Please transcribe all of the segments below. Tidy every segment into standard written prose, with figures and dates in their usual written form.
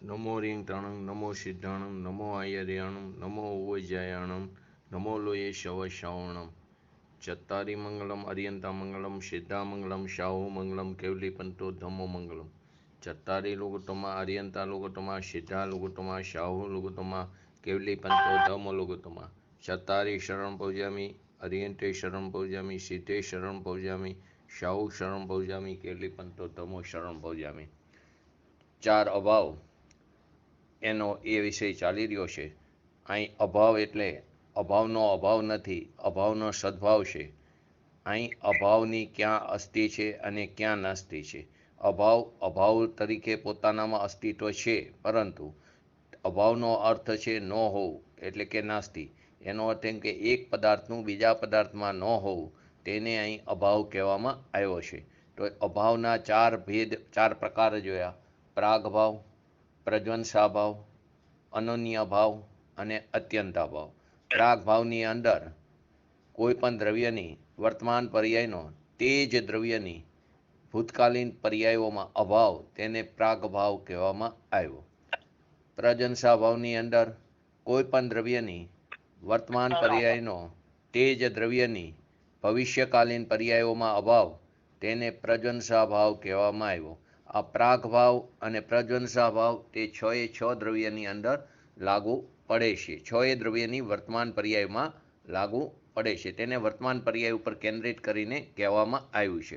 नमो रिंगताणं नमो सिद्धाणं नमो आयर्याणं नमो उवैजायाणं नमो लोये शवश्रावणं चत्तारि मंगलम अर्यंता मंगलम सिद्धा मंगलम शाहु मंगलम केवली पंतो धम्मो मंगलम चत्तारि लुगुतमा अर्यंता लुगुतमा सिद्धा लुगुतमा शाहु लुगुतमा केवली पंतो धम्मो लुगुतमा चत्तारि शरण पूजामि अर्यंते शरण पूजामि सिद्धे शरण पूजामि शाहु शरण पूजामि केवली पंतो धम्मो शरण पूजामि। चार अभाव એનો એ વિષય ચાલી રહ્યો છે। અહીં અભાવ એટલે અભાવનો અભાવ નથી, અભાવનો સદભાવ છે। અહીં અભાવની ક્યાં અસ્થિ છે અને ક્યાં નાસ્તિ છે। અભાવ અભાવ તરીકે પોતાનામાં અસ્તિત્વ છે, પરંતુ અભાવનો અર્થ છે ન હોવું એટલે કે નાસ્તિ। એનો અર્થ એમ કે એક પદાર્થનું બીજા પદાર્થમાં ન હોવું, તેને અહીં અભાવ કહેવામાં આવ્યો છે। તો અભાવના ચાર પ્રકાર જોયા: પ્રાગભાવ, પ્રજ્વંસાભાવ, અનન્ય ભાવ અને અત્યંતાભાવ। પ્રાગભાવની અંદર કોઈ પણ દ્રવ્યની વર્તમાન પર્યાયનો તે જ દ્રવ્યની ભૂતકાલીન પર્યાયોમાં અભાવ, તેને પ્રાગભાવ કહેવામાં આવ્યો। પ્રજ્વંસાભાવની અંદર કોઈ પણ દ્રવ્યની વર્તમાન પર્યાયનો તે જ દ્રવ્યની ભવિષ્યકાલીન પર્યાયોમાં અભાવ, તેને પ્રજ્વંસાભાવ કહેવામાં આવ્યો। આ પ્રાગભાવ અને પ્રજ્વંસાભાવ તે છ દ્રવ્યની અંદર લાગુ પડે છે, છ દ્રવ્યની વર્તમાન પર્યાયમાં લાગુ પડે છે। તેને વર્તમાન પર્યાય ઉપર કેન્દ્રિત કરીને કહેવામાં આવ્યું છે।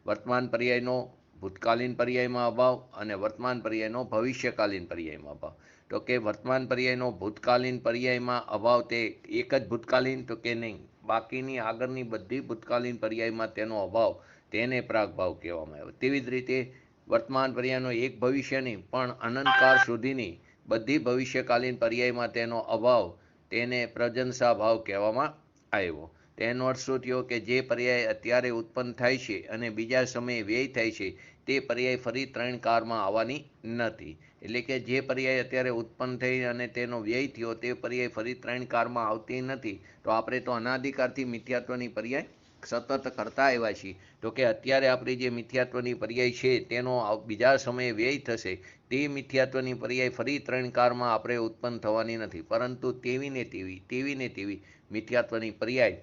વર્તમાન પર્યાયનો ભૂતકાલીન પર્યાયમાં અભાવ અને વર્તમાન પર્યાયનો ભવિષ્યકાલીન પર્યાયમાં અભાવ। તો કે વર્તમાન પર્યાયનો ભૂતકાલીન પર્યાયમાં અભાવ તે એક જ ભૂતકાલીન, તો કે નહીં, બાકીની આગળની બધી ભૂતકાલીન પર્યાયમાં તેનો અભાવ, તેને પ્રાગભાવ કહેવામાં આવ્યો। તેવી જ રીતે વર્તમાન પર્યાયનો એક ભવિષ્યની પણ અનંતકાળ સુધીની બધી ભવિષ્યકાલીન પર્યાયમાં તેનો અભાવ, તેને પ્રજ્વંસાભાવ કહેવામાં આવ્યો। તેનો અર્થ શું થયો કે જે પર્યાય અત્યારે ઉત્પન્ન થાય છે અને બીજા સમયે વ્યય થાય છે, તે પર્યાય ફરી ત્રણ કાળમાં આવવાની નથી। એટલે કે જે પર્યાય અત્યારે ઉત્પન્ન થઈ અને તેનો વ્યય થયો, તે પર્યાય ફરી ત્રણ કાળમાં આવતી નથી। તો આપણે તો અનાદિકાળથી મિથ્યાત્વની પર્યાય સતત કરતા આવ્યા છીએ। તો કે અત્યારે આપણી જે મિથ્યાત્વની પર્યાય છે તેનો બીજા સમયે વ્યય થશે, તે મિથ્યાત્વની પર્યાય ફરી ત્રણ કાળમાં આપણે ઉત્પન્ન થવાની નથી, પરંતુ તેવી ને તેવી મિથ્યાત્વની પર્યાય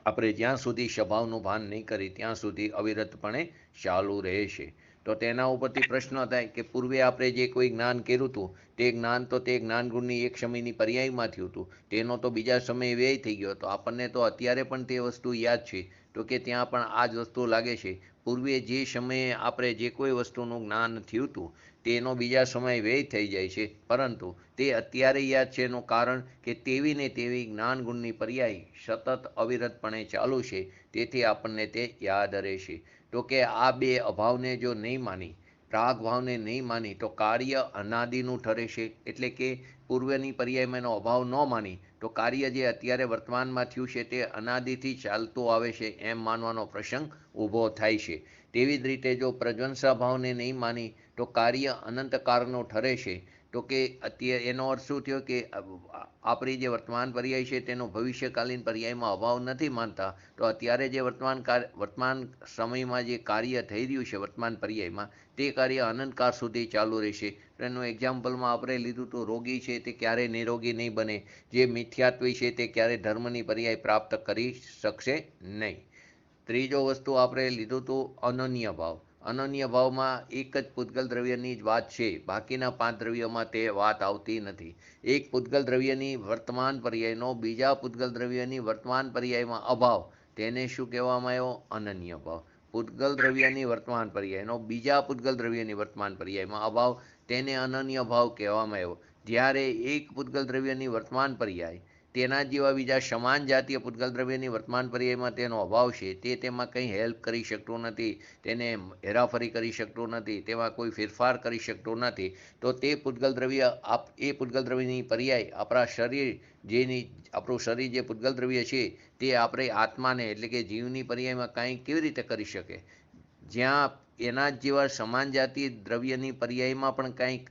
આપણે જ્યાં સુધી સ્વભાવનું ભાન નહીં કરી ત્યાં સુધી અવિરતપણે ચાલુ રહેશે। તો તેના ઉપરથી પ્રશ્ન થાય કે પૂર્વે આપણે જે કોઈ જ્ઞાન કર્યું હતું, તે જ્ઞાન તો તે જ્ઞાનગુણની એક સમયની પર્યાયમાં થયું હતું, તેનો તો બીજા સમયે વ્યય થઈ ગયો હતો। આપણને તો અત્યારે પણ તે વસ્તુ યાદ છે, તો કે ત્યાં પણ આ જ વસ્તુ લાગે છે। પૂર્વે જે સમયે આપણે જે કોઈ વસ્તુનું જ્ઞાન થયું હતું, તેનો બીજા સમયે વ્યય થઈ જાય છે, પરંતુ તે અત્યારે યાદ છે। એનું કારણ કે તેવી ને તેવી જ્ઞાનગુણની પર્યાય સતત અવિરતપણે ચાલુ છે, તેથી આપણને તે યાદ રહેશે। તો કે આ બે અભાવને જો નહીં માની, પ્રાગભાવને નહીં માની, તો કાર્ય અનાદિનું ઠરે છે। એટલે કે પૂર્વની પર્યાયમાં એનો અભાવ ન માની તો કાર્ય જે અત્યારે વર્તમાનમાં થયું છે તે અનાદિથી ચાલતું આવે છે એમ માનવાનો પ્રસંગ ઊભો થાય છે। તેવી જ રીતે જો પ્રજ્વંસાભાવને નહીં માની તો કાર્ય અનંતકાળનું ઠરે છે। તો કે અત્યારે એનો અર્થ શું થયો કે આપણી જે વર્તમાન પર્યાય છે તેનો ભવિષ્યકાલીન પર્યાયમાં અભાવ નથી માનતા, તો અત્યારે જે વર્તમાન સમયમાં જે કાર્ય થઈ રહ્યું છે વર્તમાન પર્યાયમાં, તે કાર્ય અનંતકાળ સુધી ચાલુ રહેશે। તો એનું એક્ઝામ્પલમાં આપણે લીધું તો રોગી છે તે ક્યારેય નિરોગી નહીં બને, જે મિથ્યાત્વી છે તે ક્યારેય ધર્મની પર્યાય પ્રાપ્ત કરી શકશે નહીં। ત્રીજો વસ્તુ આપણે લીધું તો અનન્ય ભાવ। અનન્ય ભાવમાં એક જ પૂતગલ દ્રવ્યની જ વાત છે, બાકીના 5 દ્રવ્યોમાં તે વાત આવતી નથી। એક પૂતગલ દ્રવ્યની વર્તમાન પર્યાયનો બીજા પૂતગલ દ્રવ્યની વર્તમાન પર્યાયમાં અભાવ, તેને શું કહેવામાં આવ્યો? અનન્ય ભાવ। પૂતગલ દ્રવ્યની વર્તમાન પર્યાયનો બીજા પૂતગલ દ્રવ્યની વર્તમાન પર્યાયમાં અભાવ, તેને અનન્ય ભાવ કહેવામાં આવ્યો। જ્યારે એક પૂતગલ દ્રવ્યની વર્તમાન પર્યાય તેના જેવા બીજા સમાન જાતીય પૂતગલ દ્રવ્યની વર્તમાન પર્યાયમાં તેનો અભાવ છે, તે તેમાં કંઈ હેલ્પ કરી શકતું નથી, તેને હેરાફરી કરી શકતું નથી, તેમાં કોઈ ફેરફાર કરી શકતું નથી, તો તે પૂતગલ દ્રવ્ય એ પૂતગલ દ્રવ્યની પર્યાય આપણા શરીર આપણું શરીર જે પૂતગલ દ્રવ્ય છે તે આપણે આત્માને એટલે કે જીવની પર્યાયમાં કાંઈ કેવી રીતે કરી શકે? જ્યાં એના જેવા સમાન જાતીય દ્રવ્યની પર્યાયમાં પણ કંઈક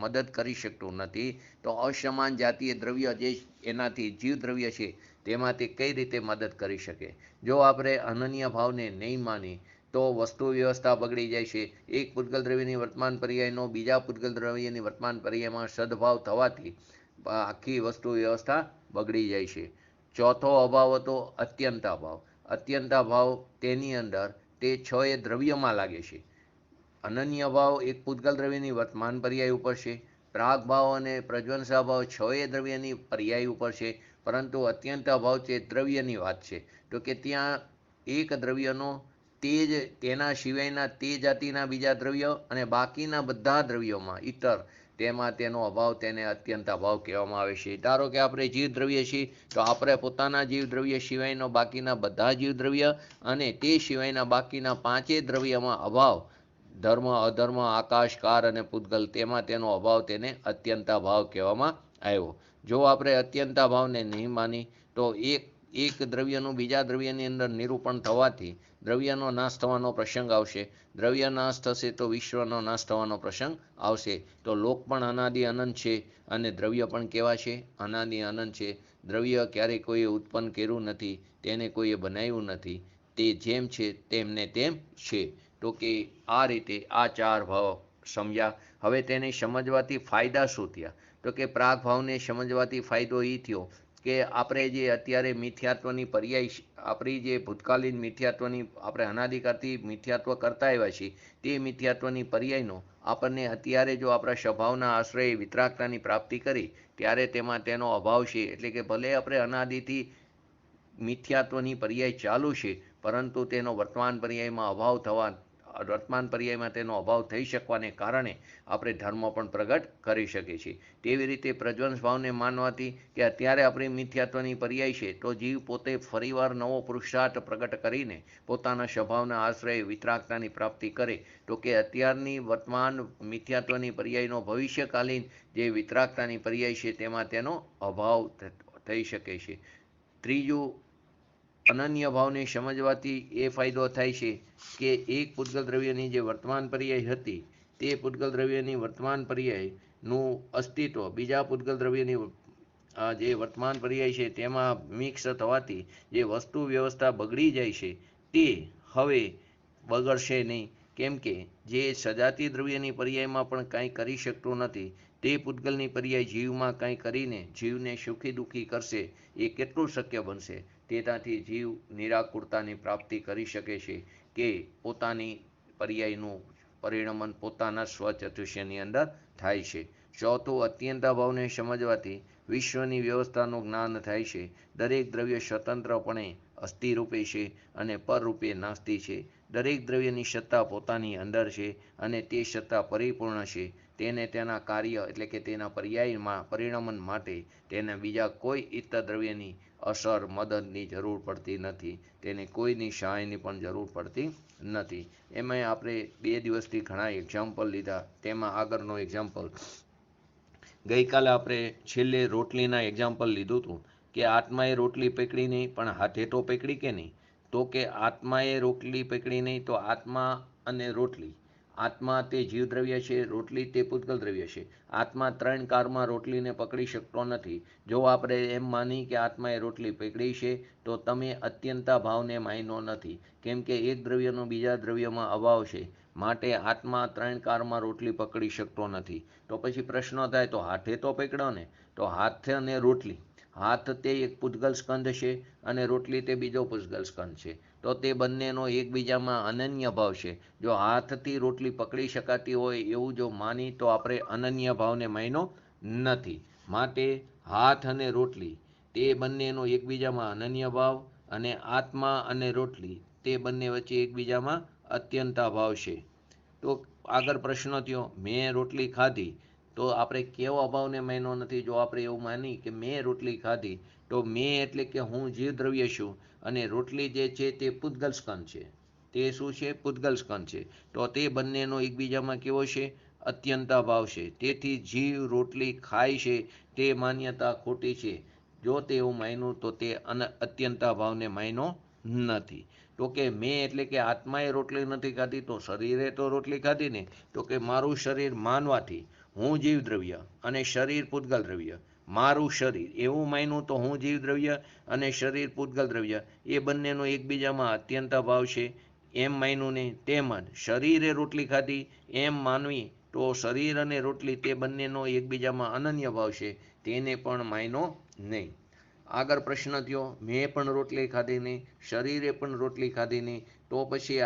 મદદ કરી શકતું નથી, તો અસમાન જાતીય દ્રવ્ય જે એનાથી જીવ દ્રવ્ય છે તેમાંથી કઈ રીતે મદદ કરી શકે? જો આપણે અનન્ય ભાવને નહીં માની તો વસ્તુ વ્યવસ્થા બગડી જાય છે. એક પૂતગલ દ્રવ્યની વર્તમાન પર્યાયનો બીજા પૂતગલ દ્રવ્યની વર્તમાન પર્યાયમાં સદભાવ થવાથી આખી વસ્તુ વ્યવસ્થા બગડી જાય છે. ચોથો અભાવ હતો અત્યંતાભાવ. અત્યંતાભાવ તેની અંદર તે છ એ દ્રવ્યમાં લાગે છે. અનન્ય ભાવ એક પૂતગલ દ્રવ્યની વર્તમાન પર્યાય ઉપર છે. પ્રાગ ભાવ અને પ્રજ્વંસા ભાવ છ એ દ્રવ્યની પર્યાય ઉપર છે, પરંતુ અત્યંત અભાવ તે દ્રવ્યની વાત છે. તો કે ત્યાં એક દ્રવ્યનો તેના સિવાયના તે જાતિના બીજા દ્રવ્ય અને બાકીના બધા દ્રવ્યોમાં ઇતર તેમાં તેનો અભાવ, તેને અત્યંત અભાવ કહેવામાં આવે છે. ધારો કે આપણે જીવ દ્રવ્ય છીએ, તો આપણે પોતાના જીવ દ્રવ્ય સિવાયનો બાકીના બધા જીવ દ્રવ્ય અને તે સિવાયના બાકીના પાંચે દ્રવ્યમાં અભાવ, ધર્મ, અધર્મ, આકાશ, કાર અને પૂતગલ, તેમાં તેનો અભાવ, તેને અત્યંતાભાવ કહેવામાં આવ્યો. જો આપણે અત્યંતાભાવને નહીં માની તો એક દ્રવ્યનું બીજા દ્રવ્યની અંદર નિરૂપણ થવાથી દ્રવ્યનો નાશ થવાનો પ્રસંગ આવશે. દ્રવ્ય નાશ થશે તો વિશ્વનો નાશ થવાનો પ્રસંગ આવશે. તો લોક પણ અનાદિ અનંત છે અને દ્રવ્ય પણ કેવા છે? અનાદિ અનંત છે. દ્રવ્ય ક્યારેય કોઈએ ઉત્પન્ન કર્યું નથી, તેને કોઈએ બનાવ્યું નથી, તે જેમ છે તેમને તેમ છે. તો કે આ રીતે આ ચાર ભાવ સમજ્યા. હવે તેને સમજવાથી ફાયદા શું થયા? તો કે પ્રાગ ભાવને સમજવાથી ફાયદો એ થયો કે આપણે જે અત્યારે મિથ્યાત્વની પર્યાય, આપણી જે ભૂતકાલીન મિથ્યાત્વની, આપણે અનાદિકાળથી મિથ્યાત્વ કરતા આવ્યા છીએ, તે મિથ્યાત્વની પર્યાયનો આપણને અત્યારે જો આપણા સ્વભાવના આશ્રય વિતરાગતાની પ્રાપ્તિ કરી ત્યારે તેમાં તેનો અભાવ છે. એટલે કે ભલે આપણે અનાદિથી મિથ્યાત્વની પર્યાય ચાલુ છે, પરંતુ તેનો વર્તમાન પર્યાયમાં તેનો અભાવ થઈ શકવાને કારણે આપણે ધર્મ પણ પ્રગટ કરી શકીએ છીએ. તેવી રીતે પ્રજ્વંસ ભાવને માનવાથી કે અત્યારે આપણી મિથ્યાત્વની પર્યાય છે, તો જીવ પોતે ફરીવાર નવો પુરુષાર્થ પ્રગટ કરીને પોતાના સ્વભાવના આશ્રય વિતરાગતાની પ્રાપ્તિ કરે, તો કે અત્યારની વર્તમાન મિથ્યાત્વની પર્યાયનો ભવિષ્યકાલીન જે વિતરાગતાની પર્યાય છે તેમાં તેનો અભાવ થઈ શકે છે. ત્રીજું, અનન્ય ભાવને સમજવાથી એ ફાયદો થાય છે કે એક પૂતગલ દ્રવ્યની જે વર્તમાન પર્યાય હતી, તે પૂતગલ દ્રવ્યની વર્તમાન પર્યાયનું અસ્તિત્વ બીજા પૂતગલ દ્રવ્યની જે વર્તમાન પર્યાય છે તેમાં મિક્સ થવાથી જે વસ્તુ વ્યવસ્થા બગડી જાય છે તે હવે બગડશે નહીં. કેમ કે જે સજાતી દ્રવ્યની પર્યાયમાં પણ કાંઈ કરી શકતું નથી, તે પૂતગલની પર્યાય જીવમાં કાંઈ કરીને જીવને સુખી દુઃખી કરશે, એ કેટલું શક્ય બનશે? તેનાથી જીવ નિરાકુરતાની પ્રાપ્તિ કરી શકે છે કે પોતાની પર્યાયનું પરિણમન પોતાના સ્વચતુષ્યની અંદર થાય છે. ચોથું, અત્યંતાભાવને સમજવાથી વિશ્વની વ્યવસ્થાનું જ્ઞાન થાય છે. દરેક દ્રવ્ય સ્વતંત્રપણે અસ્થિરૂપે છે અને પરરૂપે નાસ્તિ છે. દરેક દ્રવ્યની સત્તા પોતાની અંદર છે અને તે સત્તા પરિપૂર્ણ છે. તેને તેના કાર્ય એટલે કે તેના પર્યાયમાં પરિણમન માટે તેને બીજા કોઈ ઇતર દ્રવ્યની અસર, મદદની જરૂર પડતી નથી. તેને કોઈની સહાયની પણ જરૂર પડતી નથી. એમાં આપણે 2 દિવસથી ઘણા એક્ઝામ્પલ લીધા. તેમાં આગળનો એક્ઝામ્પલ, ગઈકાલે આપણે છેલ્લે રોટલીના એક્ઝામ્પલ લીધું હતું કે આત્માએ રોટલી પકડી નહીં પણ હાથે તો પકડી કે નહીં? તો કે આત્માએ રોટલી પકડી નહીં, તો આત્મા અને રોટલી, આત્મા તે જીવદ્રવ્ય છે, રોટલી તે પૂતગલ દ્રવ્ય છે. આત્મા 3 કારમાં રોટલીને પકડી શકતો નથી. જો આપણે એમ માની કે આત્માએ રોટલી પકડી છે, તો તમે અત્યંતા ભાવને માન્યો નથી. કેમ કે એક દ્રવ્યનો બીજા દ્રવ્યમાં અભાવ છે, માટે આત્મા 3 કારમાં રોટલી પકડી શકતો નથી. તો પછી પ્રશ્ન થાય, તો હાથે તો પકડો ને? તો હાથ અને રોટલી, હાથ તે એક પૂતગલ સ્કંધ છે અને રોટલી તે બીજો પૂતગલ સ્કંધ છે. તો તે બંનેનો એકબીજામાં અનન્ય ભાવ છે. જો હાથથી રોટલી પકડી શકાતી હોય એવું જો માની તો આપણે અનન્ય ભાવને માન્યો નથી. માટે હાથ અને રોટલી તે બંનેનો એકબીજામાં અનન્ય ભાવ, અને આત્મા અને રોટલી તે બંને વચ્ચે એકબીજામાં અત્યંતા ભાવ છે. તો આગળ પ્રશ્ન થયો, મેં રોટલી ખાધી, તો આપણે કેવા ભાવને માન્યો નથી? જો આપણે એવું માની કે મેં રોટલી ખાધી, તો મેં એટલે કે હું જીવદ્રવ્ય છું અને રોટલી જે છે તે પૂતગલ સ્કંધ છે. તે શું છે? પૂતગલ સ્કંધ છે. તો તે બંનેનો એકબીજામાં કેવો છે? અત્યંતા ભાવ છે. તેથી જીવ રોટલી ખાય છે તે માન્યતા ખોટી છે. જો તે એવું માન્યું તો તે અત્યંતા ભાવને માન્યો નથી. તો કે મેં એટલે કે આત્માએ રોટલી નથી ખાધી, તો શરીરે તો રોટલી ખાધી ને? તો કે મારું શરીર માનવાથી હું જીવદ્રવ્ય અને શરીર પૂતગલ દ્રવ્ય, મારું શરીર એવું માન્યું તો હું જીવદ્રવ્ય અને શરીર પૂતગલ દ્રવ્ય, એ બંનેનો એકબીજામાં અત્યંતા ભાવ છે. એમ માન્યું ને, તેમજ શરીરે રોટલી ખાધી એમ માનવી તો શરીર અને રોટલી તે બંનેનો એકબીજામાં અનન્ય ભાવ છે તેને પણ માન્યો નહીં. આગળ પ્રશ્ન થયો, મેં પણ રોટલી ખાધી નહીં, શરીરે પણ રોટલી ખાધી નહીં, તો પછી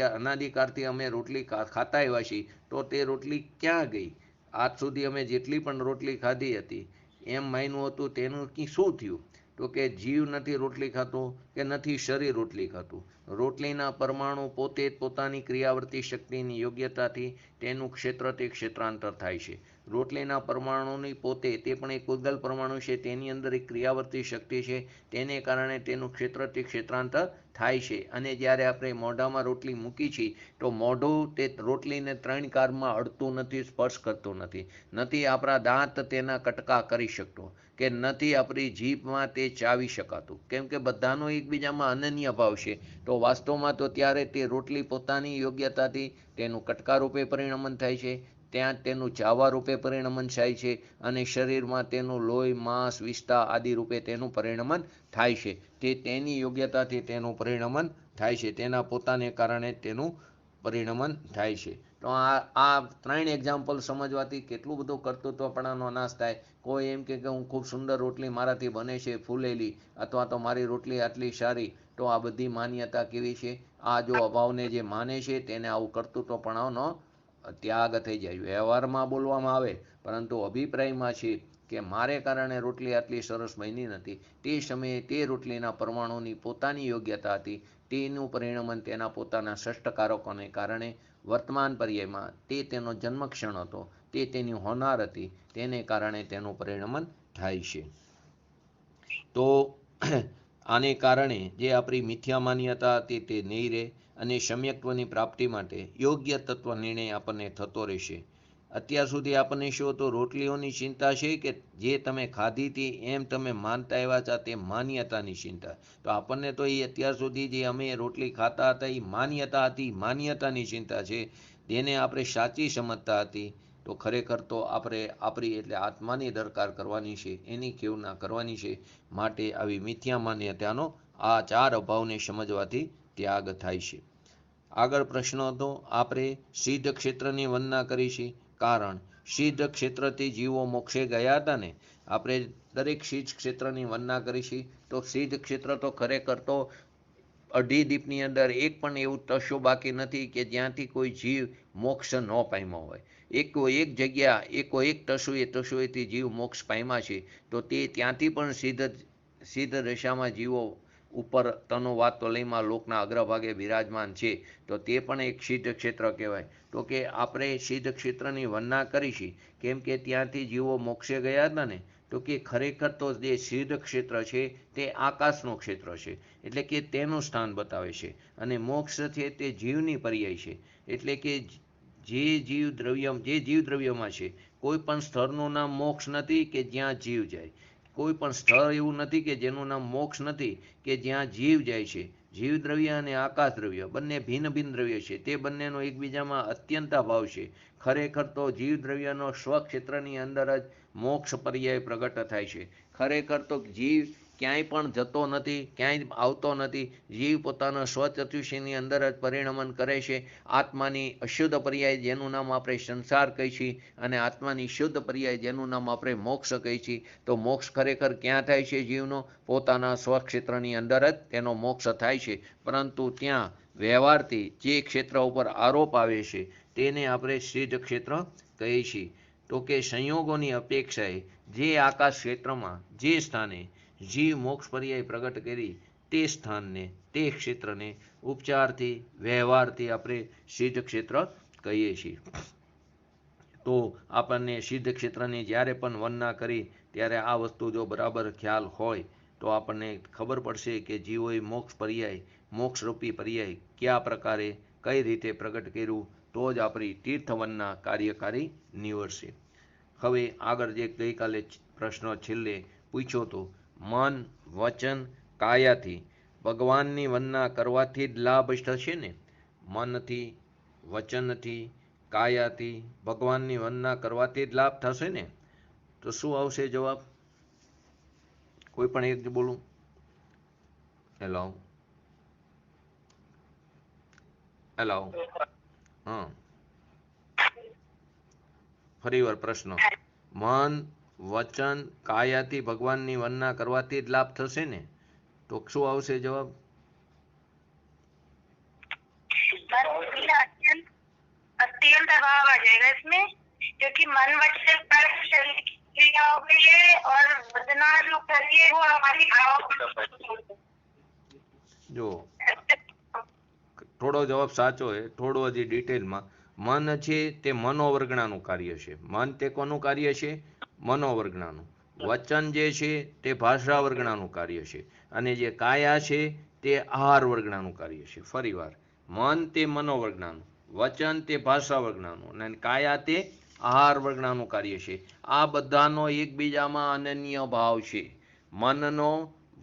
અનાદિકાળથી અમે રોટલી ખાતા આવ્યા છીએ, તો તે રોટલી ક્યાં ગઈ? આજ સુધી અમે જેટલી પણ રોટલી ખાધી હતી એમ માન્યું હતું તેનું શું થયું? તો કે જીવ નથી રોટલી ખાતો કે નથી શરીર રોટલી ખાતું. રોટલીના પરમાણુ પોતે જ પોતાની ક્રિયાવર્તી શક્તિની યોગ્યતાથી તેનું ક્ષેત્રથી ક્ષેત્રાંતર થાય છે. રોટલીના પરમાણુની પોતે તે પણ એક ઉદ્ગલ પરમાણુ છે, તેની અંદર એક ક્રિયાવર્તી શક્તિ છે, તેને કારણે તેનું ક્ષેત્રથી ક્ષેત્રાંતર થાય છે. અને જ્યારે આપણે મોઢામાં રોટલી મૂકી છીએ તો મોઢું તે રોટલીને 3 કારમાં અડતું નથી, સ્પર્શ કરતું નથી, નથી આપણા દાંત તેના કટકા કરી શકતો, કે નથી આપણી જીભમાં તે ચાવી શકાતું, કેમ કે બધાનો એકબીજામાં અનન્ય ભાવ છે. તો વાસ્તવમાં તો ત્યારે તે રોટલી પોતાની યોગ્યતાથી તેનું કટકા રૂપે પરિણમન થાય છે, ત્યાં તેનું ચાવા રૂપે પરિણમન થાય છે, અને શરીરમાં તેનું લોહી, માંસ, વિષ્ટા આદિ રૂપે તેનું પરિણમન થાય છે. તે તેની યોગ્યતાથી તેનું પરિણમન થાય છે, તેના પોતાને કારણે તેનું પરિણમન થાય છે. તો આ 3 એક્ઝામ્પલ સમજવાથી કેટલું બધું કર્તૃત્વપણાનો નાશ થાય. કોઈ એમ કે હું ખૂબ સુંદર રોટલી મારાથી બને છે, ફૂલેલી, અથવા તો મારી રોટલી આટલી સારી, તો આ બધી માન્યતા કેવી છે? આ જો અભાવને જે માને છે તેને આવું કર્તૃત્વપણાનો ત્યાગ થઈ જાય. વ્યવહારમાં બોલવામાં આવે, પરંતુ અભિપ્રાયમાં છે કે મારે કારણે રોટલી આટલી સરસ બની નથી, તે સમયે તે રોટલીના પરમાણુની પોતાની યોગ્યતા હતી, તેનું પરિણમન તેના પોતાના ષષ્ઠકારકોને કારણે વર્તમાન પર્યાયમાં તે તેનો જન્મક્ષણ હતો, તે તેની હોનાર હતી, તેને કારણે તેનું પરિણમન થાય છે. તો આને કારણે જે આપણી મિથ્યા માન્યતા હતી તે નહીં રહે, અને સમ્યક્ત્વની પ્રાપ્તિ માટે યોગ્ય તત્વ નિર્ણય આપણને થતો રહેશે. અત્યાર સુધી આપણને શું હતું? રોટલીઓની ચિંતા છે કે જે તમે ખાધી હતી એમ તમે માનતા આવ્યા હતા, તે માન્યતાની ચિંતા. તો આપણને તો એ અત્યાર સુધી જે અમે રોટલી ખાતા હતા એ માન્યતા હતી, માન્યતાની ચિંતા છે, તેને આપણે સાચી સમજતા હતી. તો ખરેખર તો આપણે આપણી એટલે આત્માની દરકાર કરવાની છે, એની ખેવના કરવાની છે. માટે આવી મિથ્યા માન્યતાનો આ 4 અભાવને સમજવાથી ત્યાગ થાય છે. આગળ પ્રશ્ન હતો, આપણે સિદ્ધ ક્ષેત્રની વંદના કરી છે, કારણ સિદ્ધ ક્ષેત્રથી જીવો મોક્ષે ગયા હતા ને. આપણે દરેક સિદ્ધ ક્ષેત્રની વંદના કરી છે. તો સિદ્ધ ક્ષેત્ર તો ખરેખર તો અઢી દીપની અંદર એક પણ એવું તસ્યો બાકી નથી કે જ્યાંથી કોઈ જીવ મોક્ષ ન પામ્યો હોય. એક જગ્યા એક તસુએથી જીવ મોક્ષ પામ્યા છે, તો તે ત્યાંથી પણ સિદ્ધ દશામાં જીવો ઉપર તનોવાત તોલયમાં લોકના અગ્રભાગે બિરાજમાન છે, તો તે પણ એક સિદ્ધ ક્ષેત્ર કહેવાય. તો કે આપણે સિદ્ધ ક્ષેત્રની વંદના કરી છે, કેમ કે ત્યાંથી જીવો મોક્ષે ગયા હતા ને. તો કે ખરેખર તો જે સિદ્ધ ક્ષેત્ર છે તે આકાશનું ક્ષેત્ર છે, એટલે કે તેનું સ્થાન બતાવે છે, અને મોક્ષ છે તે જીવની પર્યાય છે. એટલે કે જે જીવ દ્રવ્યમાં છે, કોઈ પણ સ્થળનું નામ મોક્ષ નથી કે જ્યાં જીવ જાય. કોઈ પણ સ્થળ એવું નથી કે જેનું નામ મોક્ષ નથી કે જ્યાં જીવ જાય છે. જીવ દ્રવ્ય અને આકાશ દ્રવ્ય બંને ભિન્ન ભિન્ન દ્રવ્ય છે, તે બંનેનો એકબીજામાં અત્યંત ભાવ છે. ખરેખર તો જીવ દ્રવ્યનો સ્વક્ષેત્રની અંદર જ મોક્ષ પર્યાય પ્રગટ થાય છે. ખરેખર તો જીવ ક્યાંય પણ જતો નથી, ક્યાંય આવતો નથી. જીવ પોતાના સ્વચતુષ્યની અંદર જ પરિણમન કરે છે. આત્માની અશુદ્ધ પર્યાય જેનું નામ આપણે સંસાર કહી છીએ, અને આત્માની શુદ્ધ પર્યાય જેનું નામ આપણે મોક્ષ કહી છીએ. તો મોક્ષ ખરેખર ક્યાં થાય છે? જીવનો પોતાના સ્વક્ષેત્રની અંદર જ તેનો મોક્ષ થાય છે. પરંતુ ત્યાં વ્યવહારથી જે ક્ષેત્ર ઉપર આરોપ આવે છે તેને આપણે સિદ્ધ ક્ષેત્ર કહીએ છીએ. તો કે સંયોગોની અપેક્ષાએ જે આકાશ ક્ષેત્રમાં જે સ્થાને જીવ મોક્ષ પર્યાય પ્રગટ કરી, તે સ્થાનને, તે ક્ષેત્રને ઉપચારથી વ્યવહારથી આપણે સિદ્ધ ક્ષેત્ર કહીએ છીએ. તો આપણને સિદ્ધ ક્ષેત્રની જ્યારે પણ વંદના કરી ત્યારે આ વસ્તુ જો બરાબર ખ્યાલ હોય તો આપણને ખબર પડશે કે જીવોએ મોક્ષરૂપી પર્યાય કયા પ્રકારે કઈ રીતે પ્રગટ કર્યું, તો જ આપણી તીર્થવનના કાર્યકારી નીવડશે. હવે આગળ જે ગઈકાલે પ્રશ્ન છેલ્લે પૂછ્યો તો, મન, વચન, કાયાથી ભગવાનની વંદના કરવાથી જ લાભ થશે ને? મનથી, વચનથી, કાયાથી ભગવાનની વંદના કરવાથી જ લાભ થશે ને? તો શું આવશે જવાબ? કોઈ પણ એક બોલું. હેલો. અલાવ. હા, ફરીવાર પ્રશ્ન. મન, વચન, કાયાથી ભગવાનની વંદના કરવાથી જ લાભ થશે ને? તો શું આવશે જવાબ? अत्यंत अत्यंत अभाव आ जाएगा इसमें, क्योंकि मन वचन कर्म शरीर की क्रियाओं के लिए और वदना जो करिए वो हमारी भाव। જો થોડો જવાબ સાચો છે, થોડો હજી ડિટેલમાં. મન છે તે મનોવર્ગણાનું કાર્ય છે. મન તે કોનું કાર્ય છે? મનોવર્ગણાનું. વચન જે છે તે ભાષા વર્ગણાનું કાર્ય છે. અને જે કાયા છે તે આહાર વર્ગણાનું કાર્ય છે. ફરીવાર, મન તે મનોવર્ગણાનું, વચન તે ભાષા વર્ગણાનું અને કાયા તે આહાર વર્ગણાનું કાર્ય છે. આ બધાનો એકબીજામાં અનન્ય ભાવ છે. મનનો,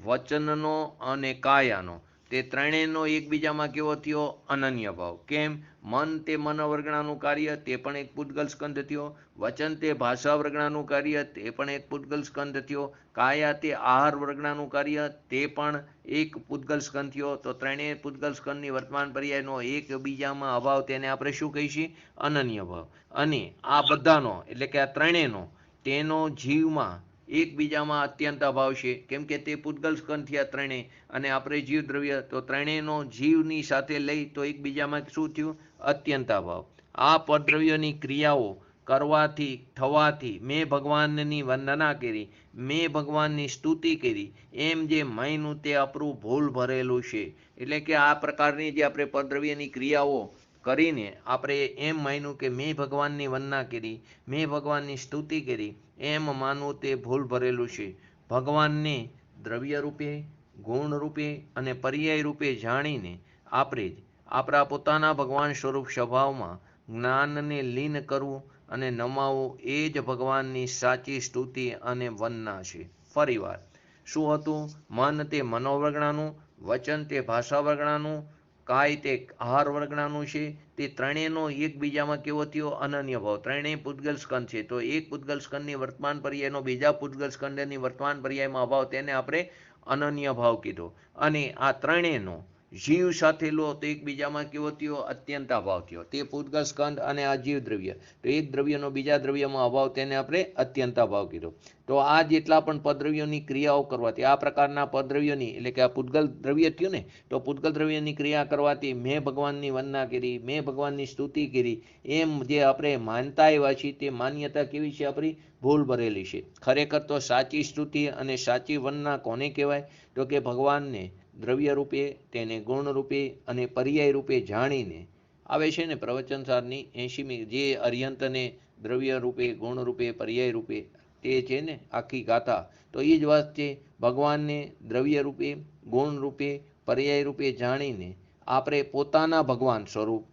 વચનનો અને કાયાનો, તે ત્રણેયનો એકબીજામાં કેવો થયો? અનન્ય ભાવ. કેમ? મન તે મનોવર્ગણાનું કાર્ય, તે પણ એક પૂતગલ સ્કંદ થયો. વચન તે ભાષા વર્ગણાનું કાર્ય, તે પણ એક પૂતગલ સ્કંદ થયો. કાયા તે આહાર વર્ગણાનું કાર્ય, તે પણ એક પૂતગલ સ્કંદ થયો. તો ત્રણેય પૂતગલ સ્કંદની વર્તમાન પર્યાયનો એકબીજામાં અભાવ, તેને આપણે શું કહીશું? અનન્ય ભાવ. અને આ બધાનો એટલે કે આ ત્રણેયનો તેનો જીવમાં એકબીજામાં અત્યંત અભાવ છે. કેમ કે તે પૂતગલ સ્કંદ થયા ત્રણેય, અને આપણે જીવ દ્રવ્ય, તો ત્રણેયનો જીવની સાથે લઈ તો એકબીજામાં શું થયું? અત્યંત અભાવ. આ પદ્રવ્યોની ક્રિયાઓ કરવાથી, થવાથી મેં ભગવાનની વંદના કરી, મેં ભગવાનની સ્તુતિ કરી, એમ જે માન્યું તે આપણું ભૂલ ભરેલું છે. એટલે કે આ પ્રકારની જે આપણે પદ્રવ્યની ક્રિયાઓ કરીને આપણે એમ માન્યું કે મેં ભગવાનની વંદના કરી, મેં ભગવાનની સ્તુતિ કરી, એમ માનવું તે ભૂલ ભરેલું છે. ભગવાનને દ્રવ્ય રૂપે, ગુણ રૂપે અને પર્યાય રૂપે જાણીને આપણે જ આપણા પોતાના ભગવાન સ્વરૂપ સ્વભાવમાં જ્ઞાનને લીન કરવું અને નમાવવું, એ જ ભગવાનની સાચી સ્તુતિ અને વંદના છે. ફરીવાર, શું હતું? મન તે મનોવર્ગણાનું, વચન તે ભાષા વર્ગણાનું, કાય તે આહાર વર્ગણાનું છે. તે ત્રણેયનો એકબીજામાં કેવો થયો? અનન્ય ભાવ. ત્રણેય પૂતગલ સ્કંદ છે, તો એક પૂતગલ સ્કંદની વર્તમાન પર્યાયનો બીજા પૂતગલ સ્કંદની વર્તમાન પર્યાયમાં અભાવ, તેને આપણે અનન્ય ભાવ કીધો. અને આ ત્રણેયનો જીવ સાથે લો તો એકબીજામાં કેવો થયો? અત્યંત અભાવ થયો. તે પૂતગલ સ્કંદ અને આ જીવ દ્રવ્ય, તો એક દ્રવ્યનો બીજા દ્રવ્યમાં અભાવ, તેને આપણે અત્યંત અભાવ કીધો. તો આ જેટલા પણ પદ્રવ્યોની ક્રિયાઓ કરવાથી, આ પ્રકારના પદ્રવ્યોની એટલે કે આ પૂતગલ દ્રવ્ય થયું ને, તો પૂતગલ દ્રવ્યની ક્રિયા કરવાથી મેં ભગવાનની વંદના કરી, મેં ભગવાનની સ્તુતિ કરી, એમ જે આપણે માનતા આવ્યા છીએ, તે માન્યતા કેવી છે? આપણી ભૂલ ભરેલી છે. ખરેખર તો સાચી સ્તુતિ અને સાચી વંદના કોને કહેવાય? તો કે ભગવાનને દ્રવ્ય રૂપે, તેને ગુણ રૂપે અને પર્યાય રૂપે જાણીને આવે છે ને પ્રવચન સારની 80મી, જે અર્યંતને દ્રવ્ય રૂપે, ગુણ રૂપે, પર્યાય રૂપે, તે છે ને આખી ગાથા. તો એ જ વાત છે. ભગવાનને દ્રવ્ય રૂપે, ગુણ રૂપે, પર્યાય રૂપે જાણીને આપણે પોતાના ભગવાન સ્વરૂપ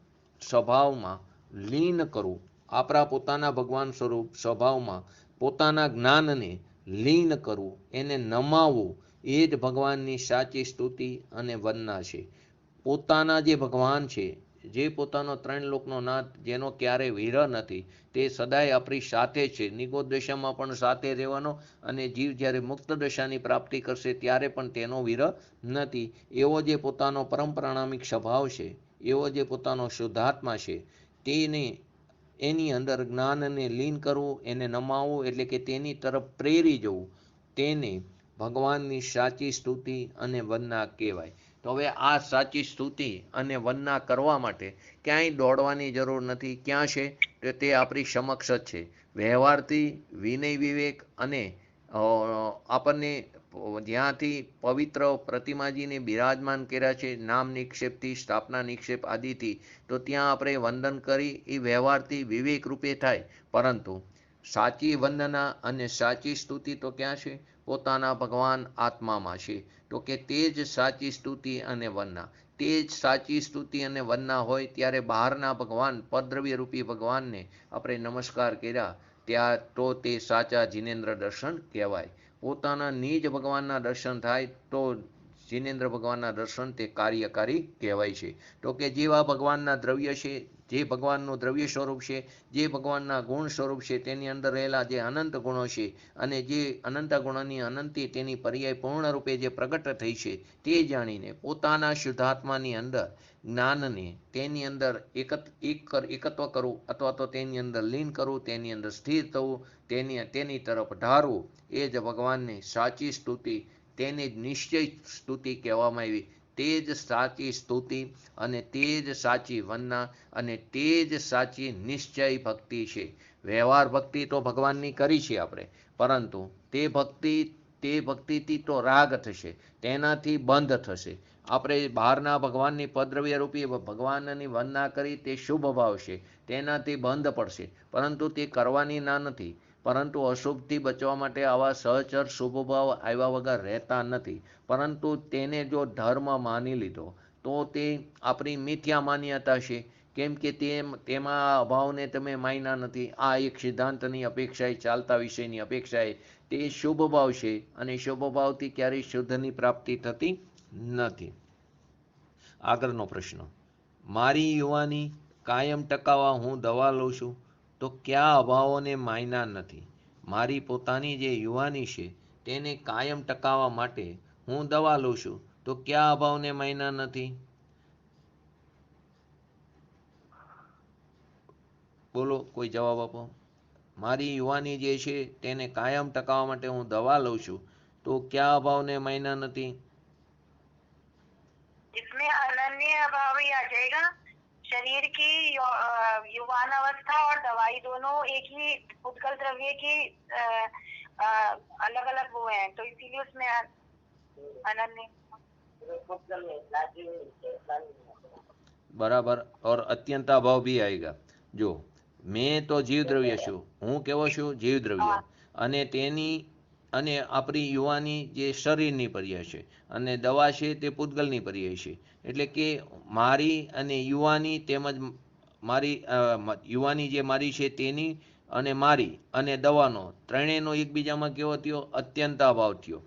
સ્વભાવમાં લીન કરવું. આપણા પોતાના ભગવાન સ્વરૂપ સ્વભાવમાં પોતાના જ્ઞાનને લીન કરવું, એને નમાવવું, એ જ ભગવાનની સાચી સ્તુતિ અને વંદના છે. પોતાના જે ભગવાન છે, જે પોતાનો ત્રણ લોકનો નાથ, જેનો ક્યારેય વિરહ નથી, તે સદાય આપણી સાથે છે. નિગોદ દશામાં પણ સાથે રહેવાનો, અને જીવ જ્યારે મુક્ત દશાની પ્રાપ્તિ કરશે ત્યારે પણ તેનો વિરહ નથી. એવો જે પોતાનો પરમ પ્રાણામિક સ્વભાવ છે, એવો જે પોતાનો શુદ્ધાત્મા છે, તેને એની અંદર જ્ઞાનને લીન કરવું, એને નમાવવું, એટલે કે તેની તરફ પ્રેરી જવું, તેને ભગવાનની સાચી સ્તુતિ અને વંદના કહેવાય. તો હવે આ સાચી સ્તુતિ અને વંદના કરવા માટે ક્યાંય દોડવાની જરૂર નથી. ક્યાં છે? તો તે આપણી સમક્ષ જ છે. વ્યવહારથી, વિનય વિવેક અને આપણને જ્યાંથી પવિત્ર પ્રતિમાજીને બિરાજમાન કર્યા છે, નામ નિક્ષેપથી, સ્થાપના નિક્ષેપ આદિથી, તો ત્યાં આપણે વંદન કરી, એ વ્યવહારથી વિવેક રૂપે થાય. પરંતુ સાચી વંદના અને સાચી સ્તુતિ તો ક્યાં છે? પોતાના ભગવાન આત્મામાં છે. તો કે તે જ સાચી સ્તુતિ અને વંદના. તે જ સાચી સ્તુતિ અને વંદના હોય ત્યારે બહારના ભગવાન, પદ્રવ્ય રૂપી ભગવાનને આપણે નમસ્કાર કર્યા, ત્યાં તો તે સાચા જિનેન્દ્ર દર્શન કહેવાય. પોતાના નિજ ભગવાનના દર્શન થાય તો જિનેન્દ્ર ભગવાનના દર્શન તે કાર્યકારી કહેવાય છે. તો કે જેવા ભગવાનના દ્રવ્ય છે, જે ભગવાનનું દ્રવ્ય સ્વરૂપ છે, જે ભગવાનના ગુણ સ્વરૂપ છે, તેની અંદર રહેલા જે અનંત ગુણો છે અને જે અનંત ગુણોની અનંતી તેની પર્યાય પૂર્ણ રૂપે જે પ્રગટ થઈ છે તે જાણીને પોતાના શુદ્ધાત્માની અંદર જ્ઞાનને તેની અંદર એકત્વ કરવું અથવા તો તેની અંદર લીન કરવું, તેની અંદર સ્થિર થવું, તેની તરફ ધારવું, એ જ ભગવાનની સાચી સ્તુતિ, તેને જ નિશ્ચય સ્તુતિ કહેવામાં આવી. તે જ સાચી સ્તુતિ અને તે જ સાચી વંદના અને તે જ સાચી નિશ્ચય ભક્તિ છે. વ્યવહાર ભક્તિ તો ભગવાનની કરી છે આપણે, પરંતુ તે ભક્તિથી તો રાગ થશે, તેનાથી બંધ થશે. આપણે બહારના ભગવાનની પદ્રવ્ય રૂપી ભગવાનની વંદના કરી તે શુભ ભાવ છે, તેનાથી બંધ પડશે, પરંતુ તે કરવાની ના નથી. પરંતુ અશુભથી બચવા માટે આવા સહચર શુભ ભાવ આવ્યા વગર રહેતા નથી. પરંતુ તેને જો ધર્મ માની લીધો તો તે આપણી મિથ્યા માન્યતા છે, કેમ કે તેમાં આ અભાવને તમે માન્યા નથી. આ એક સિદ્ધાંતની અપેક્ષાએ, ચાલતા વિષયની અપેક્ષાએ તે શુભ ભાવ છે અને શુભ ભાવથી ક્યારેય શુદ્ધની પ્રાપ્તિ થતી નથી. આગળનો પ્રશ્ન, મારી યુવાની કાયમ ટકાવવા હું દવા લઉં છું તો કયા અભાવોને માન્યા નથી? મારી પોતાની જે યુવાની છે તેને કાયમ ટકાવવા માટે હું દવા લઉં છું તો કયા અભાવને માન્યા નથી? બોલો, કોઈ જવાબ આપો. મારી યુવાની જે છે તેને કાયમ ટકાવવા માટે હું દવા લઉં છું તો કયા અભાવને માન્યા નથી? इसमें अनन्य अभाव ही आ जाएगा. शरीर की युवान अवस्था और दवाई दोनों एक ही उत्कल द्रव्य की अलग अलग वो है, तो इसीलिए उसमें अनन्य. बराबर. और अत्यंत अभाव भी आएगा. जो मैं तो जीव द्रव्य છું, હું કેવો છું? જીવ દ્રવ્ય. અને તેની અને આપણી યુવાની જે શરીરની પર્યાય છે અને દવા છે તે પૂતગલની પર્યાય છે. એટલે કે મારી અને યુવાની તેમજ મારી યુવાની જે મારી છે તેની અને મારી અને દવાનો ત્રણેયનો એકબીજામાં કેવો થયો? અત્યંત અભાવ થયો.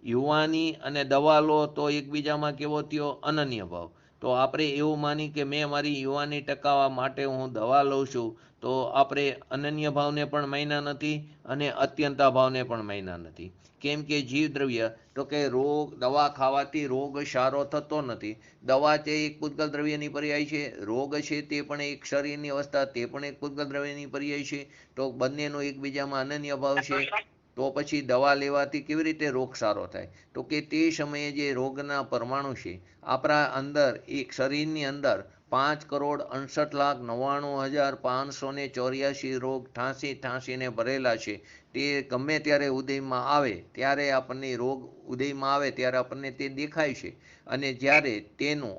યુવાની અને દવા લો તો એકબીજામાં કેવો થયો? અનન્ય ભાવ. તો આપણે એવું માની કે મેં મારી યુવાની ટકાવવા માટે હું દવા લઉં છું, તો આપણે અનન્ય ભાવને પણ માન્યા નથી અને અત્યંત ભાવને પણ માન્યા નથી. કેમ કે જીવ દ્રવ્ય તો કે દવા ખાવાથી રોગ સારો થતો નથી. દવા તે એક પૂતગલ દ્રવ્યની પર્યાય છે, રોગ છે તે પણ એક શરીરની અવસ્થા, તે પણ એક પૂતગલ દ્રવ્યની પર્યાય છે. તો બંનેનો એકબીજામાં અનન્ય ભાવ છે. તો પછી દવા લેવાથી કેવી રીતે રોગ સારો થાય? તો કે તે સમયે જે રોગના પરમાણુ છે આપણા અંદર, એક શરીરની અંદર 5,68,99,584 રોગ ઠાંસીને ભરેલા છે. તે ગમે ત્યારે ઉદયમાં આવે ત્યારે આપણને રોગ ઉદયમાં આવે ત્યારે આપણને તે દેખાય છે. અને જ્યારે તેનું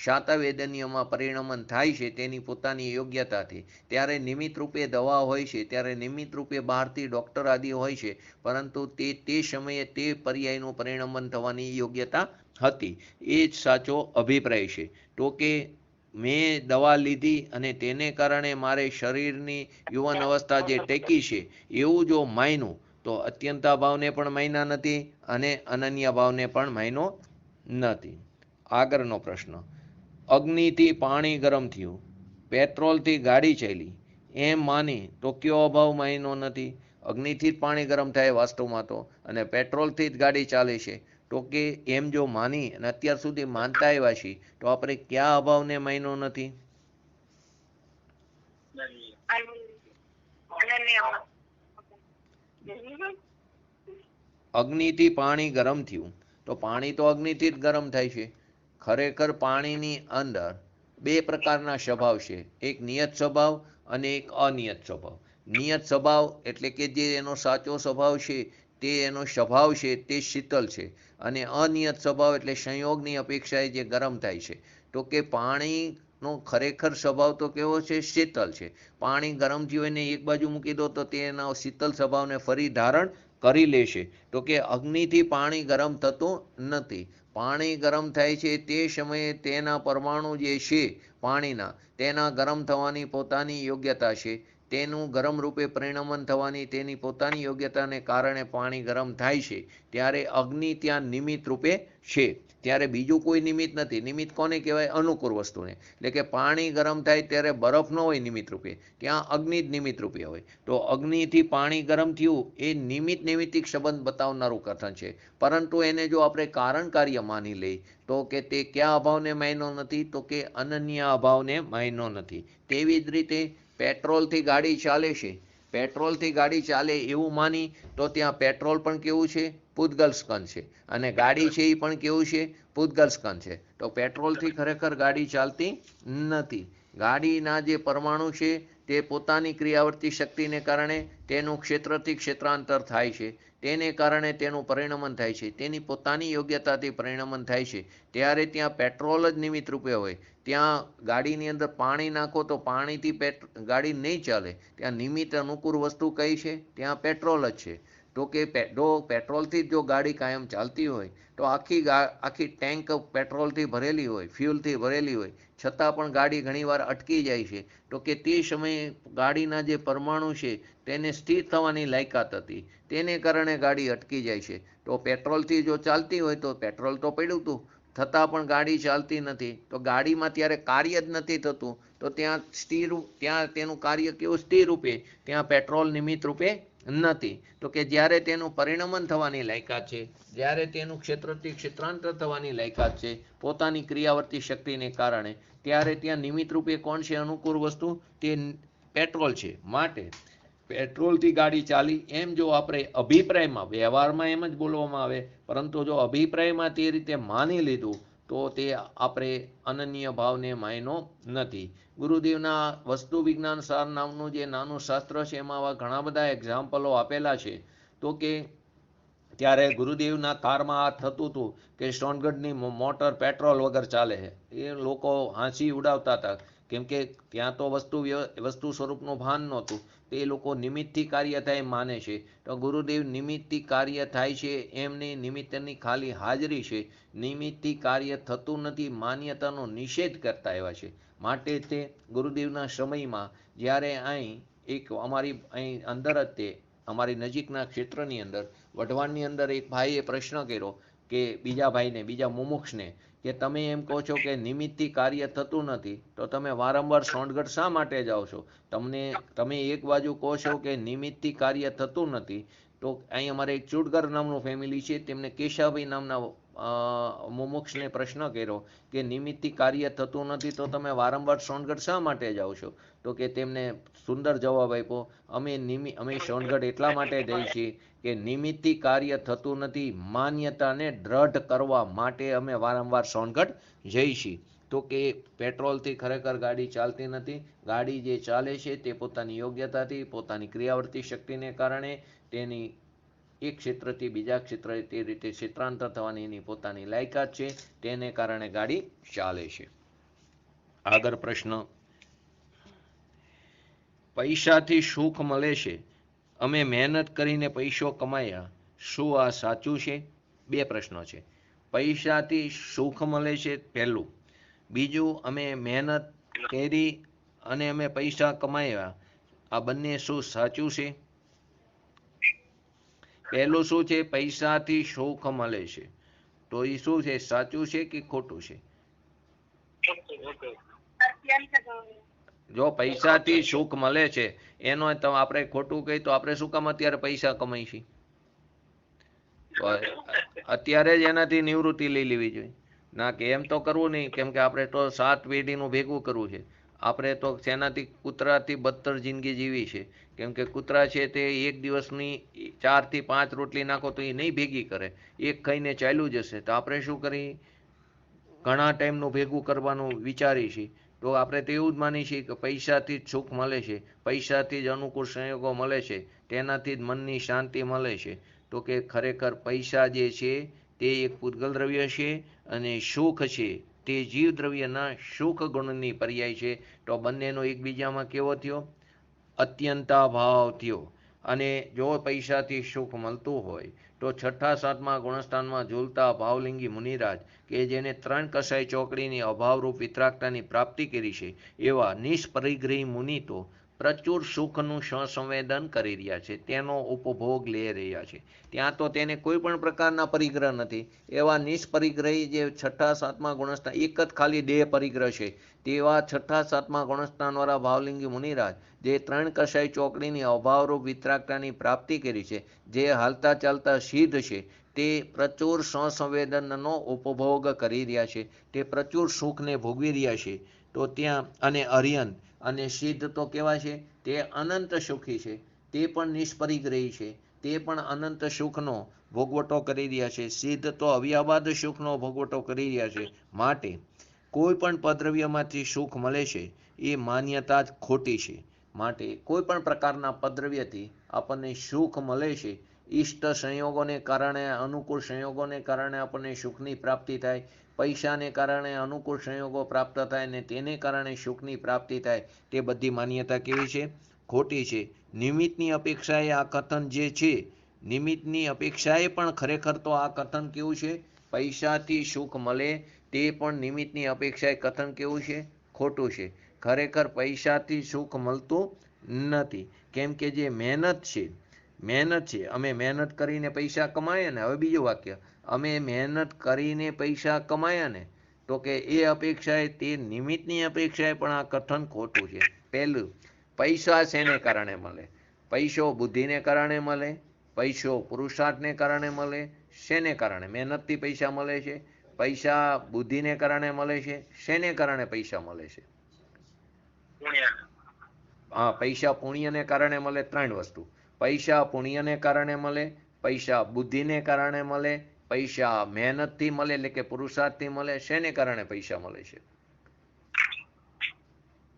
શાતાવેદનીયમાં પરિણમન થાય છે તેની પોતાની યોગ્યતાથી, ત્યારે નિમિત્ત રૂપે દવા હોય છે, ત્યારે નિમિત્ત રૂપે બહારથી ડૉક્ટર આદિ હોય છે, પરંતુ તે સમયે તે પર્યાયનું પરિણમન થવાની યોગ્યતા હતી. એ જ સાચો અભિપ્રાય છે. તો કે મેં દવા લીધી અને તેને કારણે મારે શરીરની યુવાન અવસ્થા જે ટેકી છે એવું જો માન્યું તો અત્યંતા ભાવને પણ માન્યા નથી અને અનન્ય ભાવને પણ માન્યો નથી. આગળનો પ્રશ્ન, અગ્નિથી પાણી ગરમ થયું, પેટ્રોલથી ગાડી ચાલી, એમ માની તો કયો અભાવ માન્યો નથી? અગ્નિથી જ પાણી ગરમ થાય વાસ્તવમાં તો, અને પેટ્રોલથી જ ગાડી ચાલે છે. તો કે એમ જો માની અને અત્યાર સુધી માનતા આવ્યા છીએ તો આપણે કયા અભાવને માન્યો નથી? અગ્નિથી પાણી ગરમ થયું, તો પાણી તો અગ્નિથી જ ગરમ થાય છે. ખરેખર પાણીની અંદર બે પ્રકારના સ્વભાવ છે, એક નિયત સ્વભાવ અને એક અનિયત સ્વભાવ. નિયત સ્વભાવ એટલે કે જે એનો સાચો સ્વભાવ છે, તે એનો સ્વભાવ છે તે શીતલ છે. અને અનિયત સ્વભાવ એટલે સંયોગની અપેક્ષાએ જે ગરમ થાય છે. તો કે પાણીનો ખરેખર સ્વભાવ તો કેવો છે? શીતલ છે. પાણી ગરમ થયું એને એક બાજુ મૂકી દો તો તે એના શીતલ સ્વભાવને ફરી ધારણ કરી લેશે. તો કે અગ્નિથી પાણી ગરમ થતું નથી. પાણી ગરમ થાય છે તે સમયે તેના પરમાણુ જે છે પાણીના, તેના ગરમ થવાની પોતાની યોગ્યતા છે. તેનું ગરમ રૂપે પરિણમન થવાની તેની પોતાની યોગ્યતાને કારણે પાણી ગરમ થાય છે, ત્યારે અગ્નિ ત્યાં નિમિત્ત રૂપે છે. ત્યારે બીજું કોઈ નિમિત્ત નથી. નિમિત્ત કોને કહેવાય? અનુકૂળ વસ્તુને. એટલે કે પાણી ગરમ થાય ત્યારે બરફ ન હોય નિમિત્ત રૂપે, ત્યાં અગ્નિ જ નિમિત્ત રૂપે હોય. તો અગ્નિથી પાણી ગરમ થયું એ નૈમિત્તિક સંબંધ બતાવનારું કથન છે. પરંતુ એને જો આપણે કારણ કાર્ય માની લઈએ તો કે તે કયા અભાવને માયનો નથી? તો કે અનન્ય અભાવને માયનો નથી. તેવી જ રીતે પેટ્રોલથી ગાડી ચાલે છે, પેટ્રોલથી ગાડી ચાલે એવું માની તો ત્યાં પેટ્રોલ પણ કેવું છે? પૂતગલ સ્કંદ છે. અને ગાડી છે એ પણ કેવું છે? પૂતગલ સ્કંદ છે. તો પેટ્રોલથી ખરેખર ગાડી ચાલતી નથી. ગાડીના જે પરમાણુ છે તે પોતાની ક્રિયાવર્તી શક્તિને કારણે તેનું ક્ષેત્રથી ક્ષેત્રાંતર થાય છે, તેને કારણે તેનું પરિણમન થાય છે, તેની પોતાની યોગ્યતાથી પરિણમન થાય છે. ત્યારે ત્યાં પેટ્રોલ જ નિમિત્ત રૂપે હોય. ત્યાં ગાડીની અંદર પાણી નાખો તો પાણીથી ગાડી નહીં ચાલે. ત્યાં નિમિત્ત અનુકૂળ વસ્તુ કઈ છે? ત્યાં પેટ્રોલ જ છે. તો કે જો પેટ્રોલથી જો ગાડી કાયમ ચાલતી હોય તો આખી ટેન્ક પેટ્રોલથી ભરેલી હોય, ફ્યુલથી ભરેલી હોય, છતાં પણ ગાડી ઘણીવાર અટકી જાય છે. તો કે તે સમયે ગાડીના જે પરમાણુ છે તેને સ્થિર થવાની લાયકાત હતી, તેને કારણે ગાડી અટકી જાય છે. તો પેટ્રોલથી જો ચાલતી હોય તો પેટ્રોલ તો પડ્યું હતું, છતાં પણ ગાડી ચાલતી નથી. તો ગાડીમાં ત્યારે કાર્ય જ નથી થતું. તો ત્યાં તેનું કાર્ય કેવું? સ્થિર રૂપે. ત્યાં પેટ્રોલ નિમિત્ત રૂપે નથી. તો કે જ્યારે તેનું પરિણમન થવાની લાયકાત છે, જ્યારે તેનું ક્ષેત્રથી ક્ષેત્રાંતર થવાની લાયકાત છે પોતાની ક્રિયાવર્તી શક્તિને કારણે, ત્યારે ત્યાં નિમિત્ત રૂપે કોણ છે? અનુકૂળ વસ્તુ, તે પેટ્રોલ છે. માટે પેટ્રોલથી ગાડી ચાલી એમ જો આપણે અભિપ્રાયમાં, વ્યવહારમાં એમ જ બોલવામાં આવે, પરંતુ જો અભિપ્રાયમાં તે રીતે માની લીધું તો તે આપણે અનન્ય ભાવને માયનો નથી. ગુરુદેવના વસ્તુ વિજ્ઞાન સાર નામનું જે નાનું શાસ્ત્ર છે એમાં આવા ઘણા બધા એક્ઝામ્પલો આપેલા છે. તો કે ત્યારે ગુરુદેવના કારમાં આ થતું હતું કે સોનગઢની મોટર પેટ્રોલ વગર ચાલે છે. એ લોકો હાંસી ઉડાવતા હતા, કેમ કે ત્યાં તો વસ્તુ સ્વરૂપનું ભાન નહોતું. તો એ લોકો નિમિત્તથી કાર્ય થાય માને છે. તો ગુરુદેવ નિમિત્તથી કાર્ય થાય છે એમની નિમિત્તની ખાલી હાજરી છે, નિમિત્તથી કાર્ય થતું નથી માન્યતાનો નિષેધ કરતા એવા છે. માટે તે ગુરુદેવના સમયમાં જ્યારે અમારી અહીં અંદર જ તે અમારી નજીકના ક્ષેત્રની અંદર વઢવાણની અંદર એક ભાઈએ પ્રશ્ન કર્યો કે બીજા મુમુક્ષને, કે તમે એમ કહો છો કે નિમિત્તથી કાર્ય થતું નથી, તો તમે વારંવાર સોનગઢ શા માટે જાઓ છો? તમે એક બાજુ કહો છો કે નિમિત્તથી કાર્ય થતું નથી. તો અહીં અમારે એક ચુડગર નામનું ફેમિલી છે, તેમને કેશાભાઈ નામના મુમુક્ષને પ્રશ્ન કર્યો કે નિમિત્તથી કાર્ય થતું નથી તો તમે વારંવાર સોનગઢ શા માટે જાઓ છો? તો કે તેમને સુંદર જવાબ આપ્યો, અમે સોનગઢ એટલા માટે જઈએ છીએ કે નિમિત્તથી કાર્ય થતું નથી માન્યતાને દ્રઢ કરવા માટે અમે વારંવાર સોનગઢ જઈએ છીએ. તો કે પેટ્રોલથી ખરેખર ગાડી ચાલતી નથી. ગાડી જે ચાલે છે તે પોતાની યોગ્યતાથી, પોતાની ક્રિયાવર્તી શક્તિને કારણે, તેની એક ક્ષેત્રથી બીજા ક્ષેત્રે તે રીતે ક્ષેત્રાંતર થવાની એની પોતાની લાયકાત છે, તેને કારણે ગાડી ચાલે છે. આગળ પ્રશ્ન, પૈસાથી સુખ મળે છે, અમે મહેનત કરીને પૈસો કમાયા, શું આ સાચું છે? બે પ્રશ્નો છે. પૈસાથી સુખ મળે છે પહેલું, બીજું અમે મહેનત કરી અને અમે પૈસા કમાયા, આ બંને શું સાચું છે? પહેલું શું છે? પૈસાથી સુખ મળે છે, તો એ શું છે? સાચું છે કે ખોટું છે? જો પૈસાથી સુખ મળે છે એનો આપણે ખોટું કહી તો આપણે શું કામ અત્યારે પૈસા કમાઈ છીએ? અત્યારે જ એનાથી નિવૃત્તિ લઈ લેવી જોઈએ. ના કે એમ તો કરવું નહીં, કેમ કે આપણે તો 7 પેઢીનું ભેગું કરવું છે. આપણે તો તેનાથી કૂતરાથી બદતર જિંદગી જીવી છે, કેમ કે કૂતરા છે તે એક દિવસની 4 થી 5 રોટલી નાખો તો એ નહીં ભેગી કરે, એક ખાઈને ચાલ્યું જશે. તો આપણે શું કરી? ઘણા ટાઈમનું ભેગું કરવાનું વિચારી છીએ. તો આપણે તો એવું જ માની છીએ કે પૈસાથી જ સુખ મળે છે, પૈસાથી જ અનુકૂળ સંયોગો મળે છે, તેનાથી જ મનની શાંતિ મળે છે. તો કે ખરેખર પૈસા જે છે તે એક પૂતગલ દ્રવ્ય છે અને સુખ છે તે જીવ દ્રવ્યના સુખ ગુણની પર્યાય છે. તો બંનેનો એકબીજામાં કેવો થયો? અત્યંતાભાવ થયો. અને જો પૈસાથી સુખ મળતું હોય તો 6ઠા 7મા ગુણસ્થાનમાં ઝૂલતા ભાવલિંગી મુનિરાજ, કે જેને 3 કસાઈ ચોકડીની અભાવરૂપ વિતરાગતાની પ્રાપ્તિ કરી છે, એવા નિષ્પરિગ્રહી મુનિ તો પ્રચુર સુખનું સંવેદન કરી રહ્યા છે, તેનો ઉપભોગ લઈ રહ્યા છે. ત્યાં તો તેને કોઈ પણ પ્રકારના પરિગ્રહ નથી. એવા નિષ્પરિગ્રહી જે છઠ્ઠા સાતમા ગુણસ્થાન, એક જ ખાલી દેહ પરિગ્રહ છે, તેવા છઠ્ઠા સાતમા ગુણસ્થાનવાળા ભાવલિંગી મુનિરાજ જે 3 કષાય ચોકડીની અભાવરૂપ વિતરાગતાની પ્રાપ્તિ કરી છે, જે હાલતા ચાલતા સિદ્ધ છે, તે પ્રચુર સંવેદનનો ઉપભોગ કરી રહ્યા છે, તે પ્રચુર સુખને ભોગવી રહ્યા છે. તો ત્યાં અને અર્યંત અને સિદ્ધ તો કેવા છે? તે અનંત સુખી છે, તે પણ નિષ્પરિગ્રહી છે, તે પણ અનંત સુખનો ભોગવટો કરી રહ્યા છે. સિદ્ધ તો અવ્યાબાદ સુખનો ભોગવટો કરી રહ્યા છે. માટે કોઈ પણ પદ્રવ્યમાંથી સુખ મળે છે એ માન્યતા જ ખોટી છે. માટે કોઈ પણ પ્રકારના પદ્રવ્યથી આપણને સુખ મળે છે, ઈષ્ટ સંયોગોને કારણે, અનુકૂળ સંયોગોને કારણે આપણને સુખની પ્રાપ્તિ થાય, પૈસાને કારણે અનુકૂળ સંયોગો પ્રાપ્ત થાય ને તેને કારણે સુખની પ્રાપ્તિ થાય, તે બધી માન્યતા કેવી છે? ખોટી છે. નિમિત્તની અપેક્ષાએ આ કથન જે છે, નિમિત્તની અપેક્ષાએ પણ ખરેખર તો આ કથન કેવું છે? પૈસાથી સુખ મળે તે પણ નિમિત્તની અપેક્ષાએ કથન કેવું છે? ખોટું છે. ખરેખર પૈસાથી સુખ મળતું નથી. કેમ કે જે મહેનત છે, અમે મહેનત કરીને પૈસા કમાયા ને, હવે બીજું વાક્ય, અમે મહેનત કરીને પૈસા કમાયા ને, તો કે એ અપેક્ષાએ, તે નિમિત્તની અપેક્ષાએ પણ આ કથન ખોટું છે. પહેલું, પૈસા શેને કારણે મળે? પૈસો બુદ્ધિને કારણે મળે, પૈસો પુરુષાર્થને કારણે મળે. શેને કારણે? મહેનતથી પૈસા મળે છે. પૈસા બુદ્ધિને કારણે મળે છે. શેને કારણે પૈસા મળે છે? હા, પૈસા પુણ્યને કારણે મળે. 3 વસ્તુ. પૈસા પુણ્યને કારણે મળે, પૈસા બુદ્ધિને કારણે મળે, પૈસા મહેનતથી મળે એટલે કે પુરુષાર્થથી મળે. શેને કારણે પૈસા મળે છે?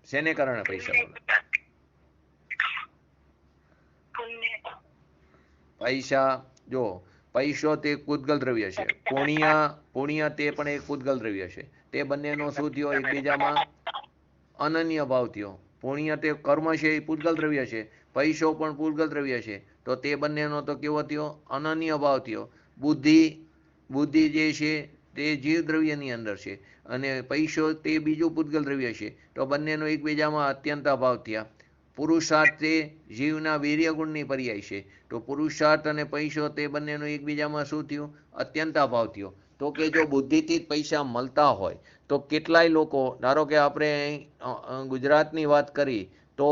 શેને કારણે પૈસા મળે? પૈસા, જો પૈસો તે પૂતગલ દ્રવ્ય છે, પુણ્ય તે પણ એક પૂતગલ દ્રવ્ય છે. તે બંનેનો શું થયો? એકબીજામાં અનન્ય ભાવ થયો. પુણ્ય તે કર્મ છે, એ પૂતગલ દ્રવ્ય છે, પૈસો પણ પૂતગલ દ્રવ્ય છે, તો તે બંનેનો તો કેવો થયો? અનન્ય ભાવ થયો. બુદ્ધિ જે છે તે જીવ દ્રવ્યની અંદર છે અને પૈસો તે બીજું પૂતગલ દ્રવ્ય છે, તો બંનેનો એકબીજામાં અત્યંત અભાવ થયા. પુરુષાર્થ તે જીવના વીર્ય ગુણની પર્યાય છે, તો પુરુષાર્થ અને પૈસો તે બંનેનું એકબીજામાં શું થયું? અત્યંત અભાવ થયો. તો કે જો બુદ્ધિથી જ પૈસા મળતા હોય તો કેટલાય લોકો, ધારો કે આપણે ગુજરાતની વાત કરી તો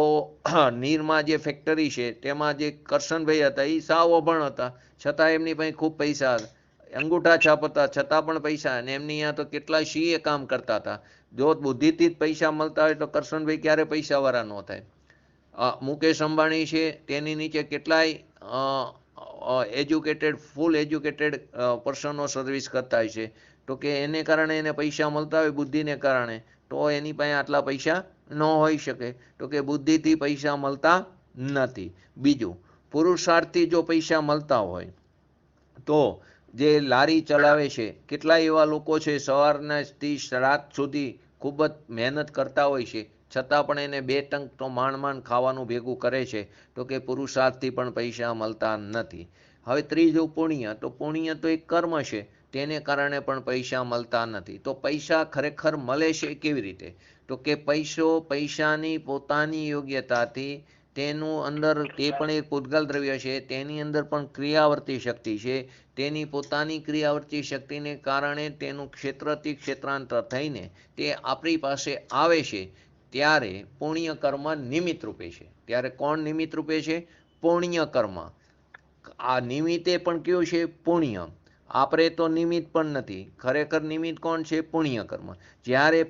નીરમાં જે ફેક્ટરી છે તેમાં જે કરશનભાઈ હતા એ સાવ અભણ હતા, છતાં એમની પાસે ખૂબ પૈસા હતા, અંગૂઠા છાપ હતા, છતાં પણ પૈસા, અને એમની અહીંયા તો કેટલાય સીએ કામ કરતા હતા. જો બુદ્ધિથી જ પૈસા મળતા હોય તો કરશનભાઈ ક્યારે પૈસાવાળા ન થાય. મુકેશ અંબાણી છે, તેની નીચે કેટલાય ફૂલ એજ્યુકેટેડ પર્સનો સર્વિસ કરતા હોય છે, તો કે એને કારણે એને પૈસા મળતા હોય બુદ્ધિને કારણે, તો એની પાસે આટલા પૈસા ન હોઈ શકે. તો કે બુદ્ધિથી પૈસા મળતા નથી. બીજું, પુરુષાર્થથી જો પૈસા મળતા હોય તો જે લારી ચલાવે છે, કેટલાય એવા લોકો છે સવારથી રાત સુધી ખૂબ જ મહેનત કરતા હોય છે, છતાં પણ એને 2 ટંક તો માંડ ખાવાનું ભેગું કરે છે, તો કે પુરુષાર્થથી પણ પૈસા મળતા નથી. હવે ત્રીજું, પુણ્ય. તો પુણ્ય તો એક કર્મ છે, તેને કારણે પણ પૈસા મળતા નથી. તો પૈસા ખરેખર મળે છે કેવી રીતે? તો કે પૈસાની પોતાની યોગ્યતાથી, તેનું અંદર તે પણ એક પૂતગલ દ્રવ્ય છે, તેની અંદર પણ ક્રિયાવર્તી શક્તિ છે, તેની પોતાની ક્રિયાવર્તી શક્તિને કારણે તેનું ક્ષેત્રથી ક્ષેત્રાંતર થઈને તે આપણી પાસે આવે છે, ત્યારે પુણ્ય કર્મ નિમિત્ત રૂપે છે. ત્યારે કોણ નિમિત્ત રૂપે છે? પુણ્ય કર્મ. આ નિમિત્તે પણ કયું છે? પુણ્ય. આપણે તો નિમિત્ત પણ નથી. ખરેખર નિમિત્ત કોણ છે? પુણ્ય કર્મ. જ્યારે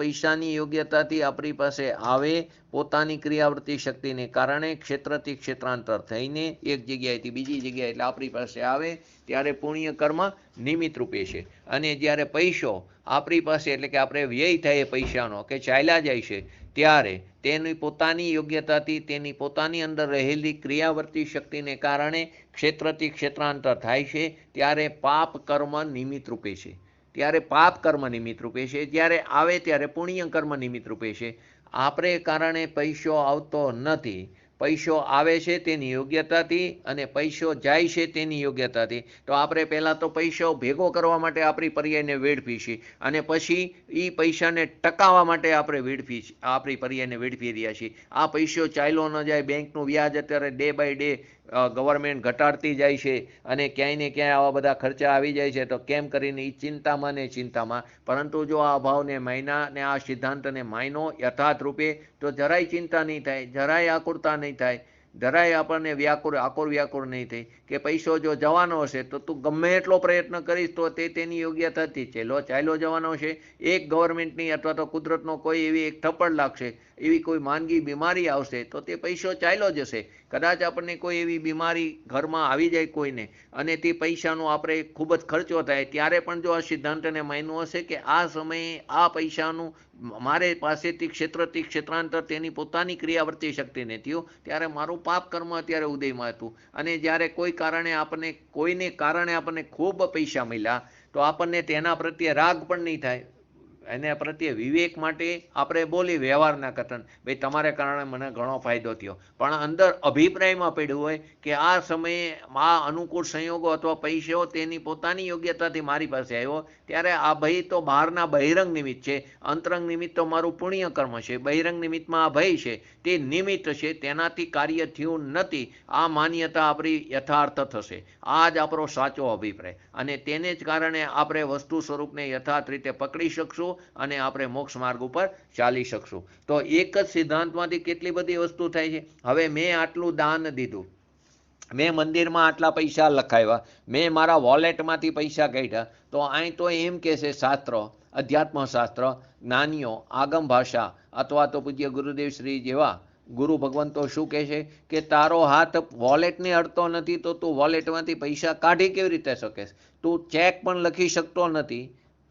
પૈસાની યોગ્યતાથી આપણી પાસે આવે, પોતાની ક્રિયાવર્તી શક્તિને કારણે ક્ષેત્રથી ક્ષેત્રાંતર થઈને એક જગ્યાએથી બીજી જગ્યાએ એટલે આપણી પાસે આવે, ત્યારે પુણ્ય કર્મ નિમિત્ત રૂપે છે. અને જ્યારે પૈસો આપણી પાસે, એટલે કે આપણે વ્યય થાય પૈસાનો, કે ચાલ્યા જાય છે, ત્યારે તેની પોતાની યોગ્યતાથી, તેની પોતાની અંદર રહેલી ક્રિયાવર્તી શક્તિને કારણે ક્ષેત્રથી ક્ષેત્રાંતર થાય છે, ત્યારે પાપ કર્મ નિમિત્ત રૂપે છે. ત્યારે પાપ કર્મ નિમિત્ત રૂપે છે. જ્યારે આવે ત્યારે પુણ્ય કર્મ નિમિત્ત રૂપે છે. આપણે કારણે પૈસો આવતો નથી, પૈસો આવે છે તેની યોગ્યતાથી અને પૈસો જાય છે તેની યોગ્યતાથી. તો આપણે પહેલાં તો પૈસો ભેગો કરવા માટે આપણી પર્યાયને વેડફી છીએ અને પછી એ પૈસાને ટકાવવા માટે આપણી પર્યાયને વેડફી રહ્યા છીએ. આ પૈસો ચાલ્યો ન જાય. બેંકનું વ્યાજ અત્યારે ડે બાય ડે ગવર્મેન્ટ ઘટાડતી જાય છે અને ક્યાંય ને ક્યાંય આવા બધા ખર્ચા આવી જાય છે. તો કેમ કરીને એ ચિંતામાં ને ચિંતામાં. પરંતુ જો આ ભાવને માયના ને આ સિદ્ધાંતને માયનો યથાર્થ રૂપે તો જરાય ચિંતા નહીં થાય, જરાય આકુરતા નહીં થાય, જરાય આપણને આકુર વ્યાકુર નહીં થઈ કે પૈસો જો જવાનો હશે તો તું ગમે એટલો પ્રયત્ન કરીશ તો તેની યોગ્યતાથી ચાલ્યો જવાનો છે. એક ગવર્મેન્ટની અથવા તો કુદરતનો કોઈ એવી એક થપ્પડ લાગશે, એવી કોઈ માંદગી બીમારી આવશે તો તે પૈસો ચાલ્યો જશે. કદાચ આપણને કોઈ એવી બીમારી ઘરમાં આવી જાય કોઈને અને તે પૈસાનો આપણે ખૂબ જ ખર્ચો થાય, ત્યારે પણ જો આ સિદ્ધાંતને માન્યું હશે કે આ સમયે આ પૈસાનું મારે પાસેથી ક્ષેત્રાંતર તેની પોતાની ક્રિયાવર્તી શક્તિ નથી હો, ત્યારે મારું પાપ કર્મ અત્યારે ઉદયમાં હતું. અને જ્યારે કોઈને કારણે આપણને ખૂબ પૈસા મળ્યા તો આપણને તેના પ્રત્યે રાગ પણ નહીં થાય. એના પ્રત્યે વિવેક માટે આપણે બોલી વ્યવહારના કથન, ભાઈ તમારે કારણે મને ઘણો ફાયદો થયો, પણ અંદર અભિપ્રાયમાં પડ્યું હોય કે આ સમયે આ અનુકૂળ સંયોગો અથવા પૈસો તેની પોતાની યોગ્યતાથી મારી પાસે આવ્યો, ત્યારે આ ભય તો બહારના બહિરંગ નિમિત્ત છે. અંતરંગ નિમિત્ત તો મારું પુણ્ય કર્મ છે. બહિરંગ નિમિત્તમાં આ ભય છે તે નિમિત્ત છે, તેનાથી કાર્ય થયું નથી. આ માન્યતા આપણી યથાર્થ થશે. આ જ આપણો સાચો અભિપ્રાય અને તેને જ કારણે આપણે વસ્તુ સ્વરૂપને યથાર્થ રીતે પકડી શકશું અને આપણે મોક્ષ માર્ગ ઉપર ચાલી શકશું. તો એક જ સિદ્ધાંતમાંથી કેટલી બધી વસ્તુ થાય છે. હવે મેં આટલું દાન દીધું, મેં મંદિરમાં આટલા પૈસા લખાવ્યા, મેં મારા વોલેટમાંથી પૈસા કાઢ્યા, તો અહીં તો એમ કે છે શાસ્ત્ર, અધ્યાત્મશાસ્ત્ર, જ્ઞાનીઓ, આગમ ભાષા અથવા તો પૂજ્ય ગુરુદેવ શ્રી જેવા ગુરુ ભગવંતો શું કહે છે કે તારો હાથ વોલેટને અડતો નથી તો તું વોલેટમાંથી પૈસા કાઢી કેવી રીતે શકીશ? તું ચેક પણ લખી શકતો નથી,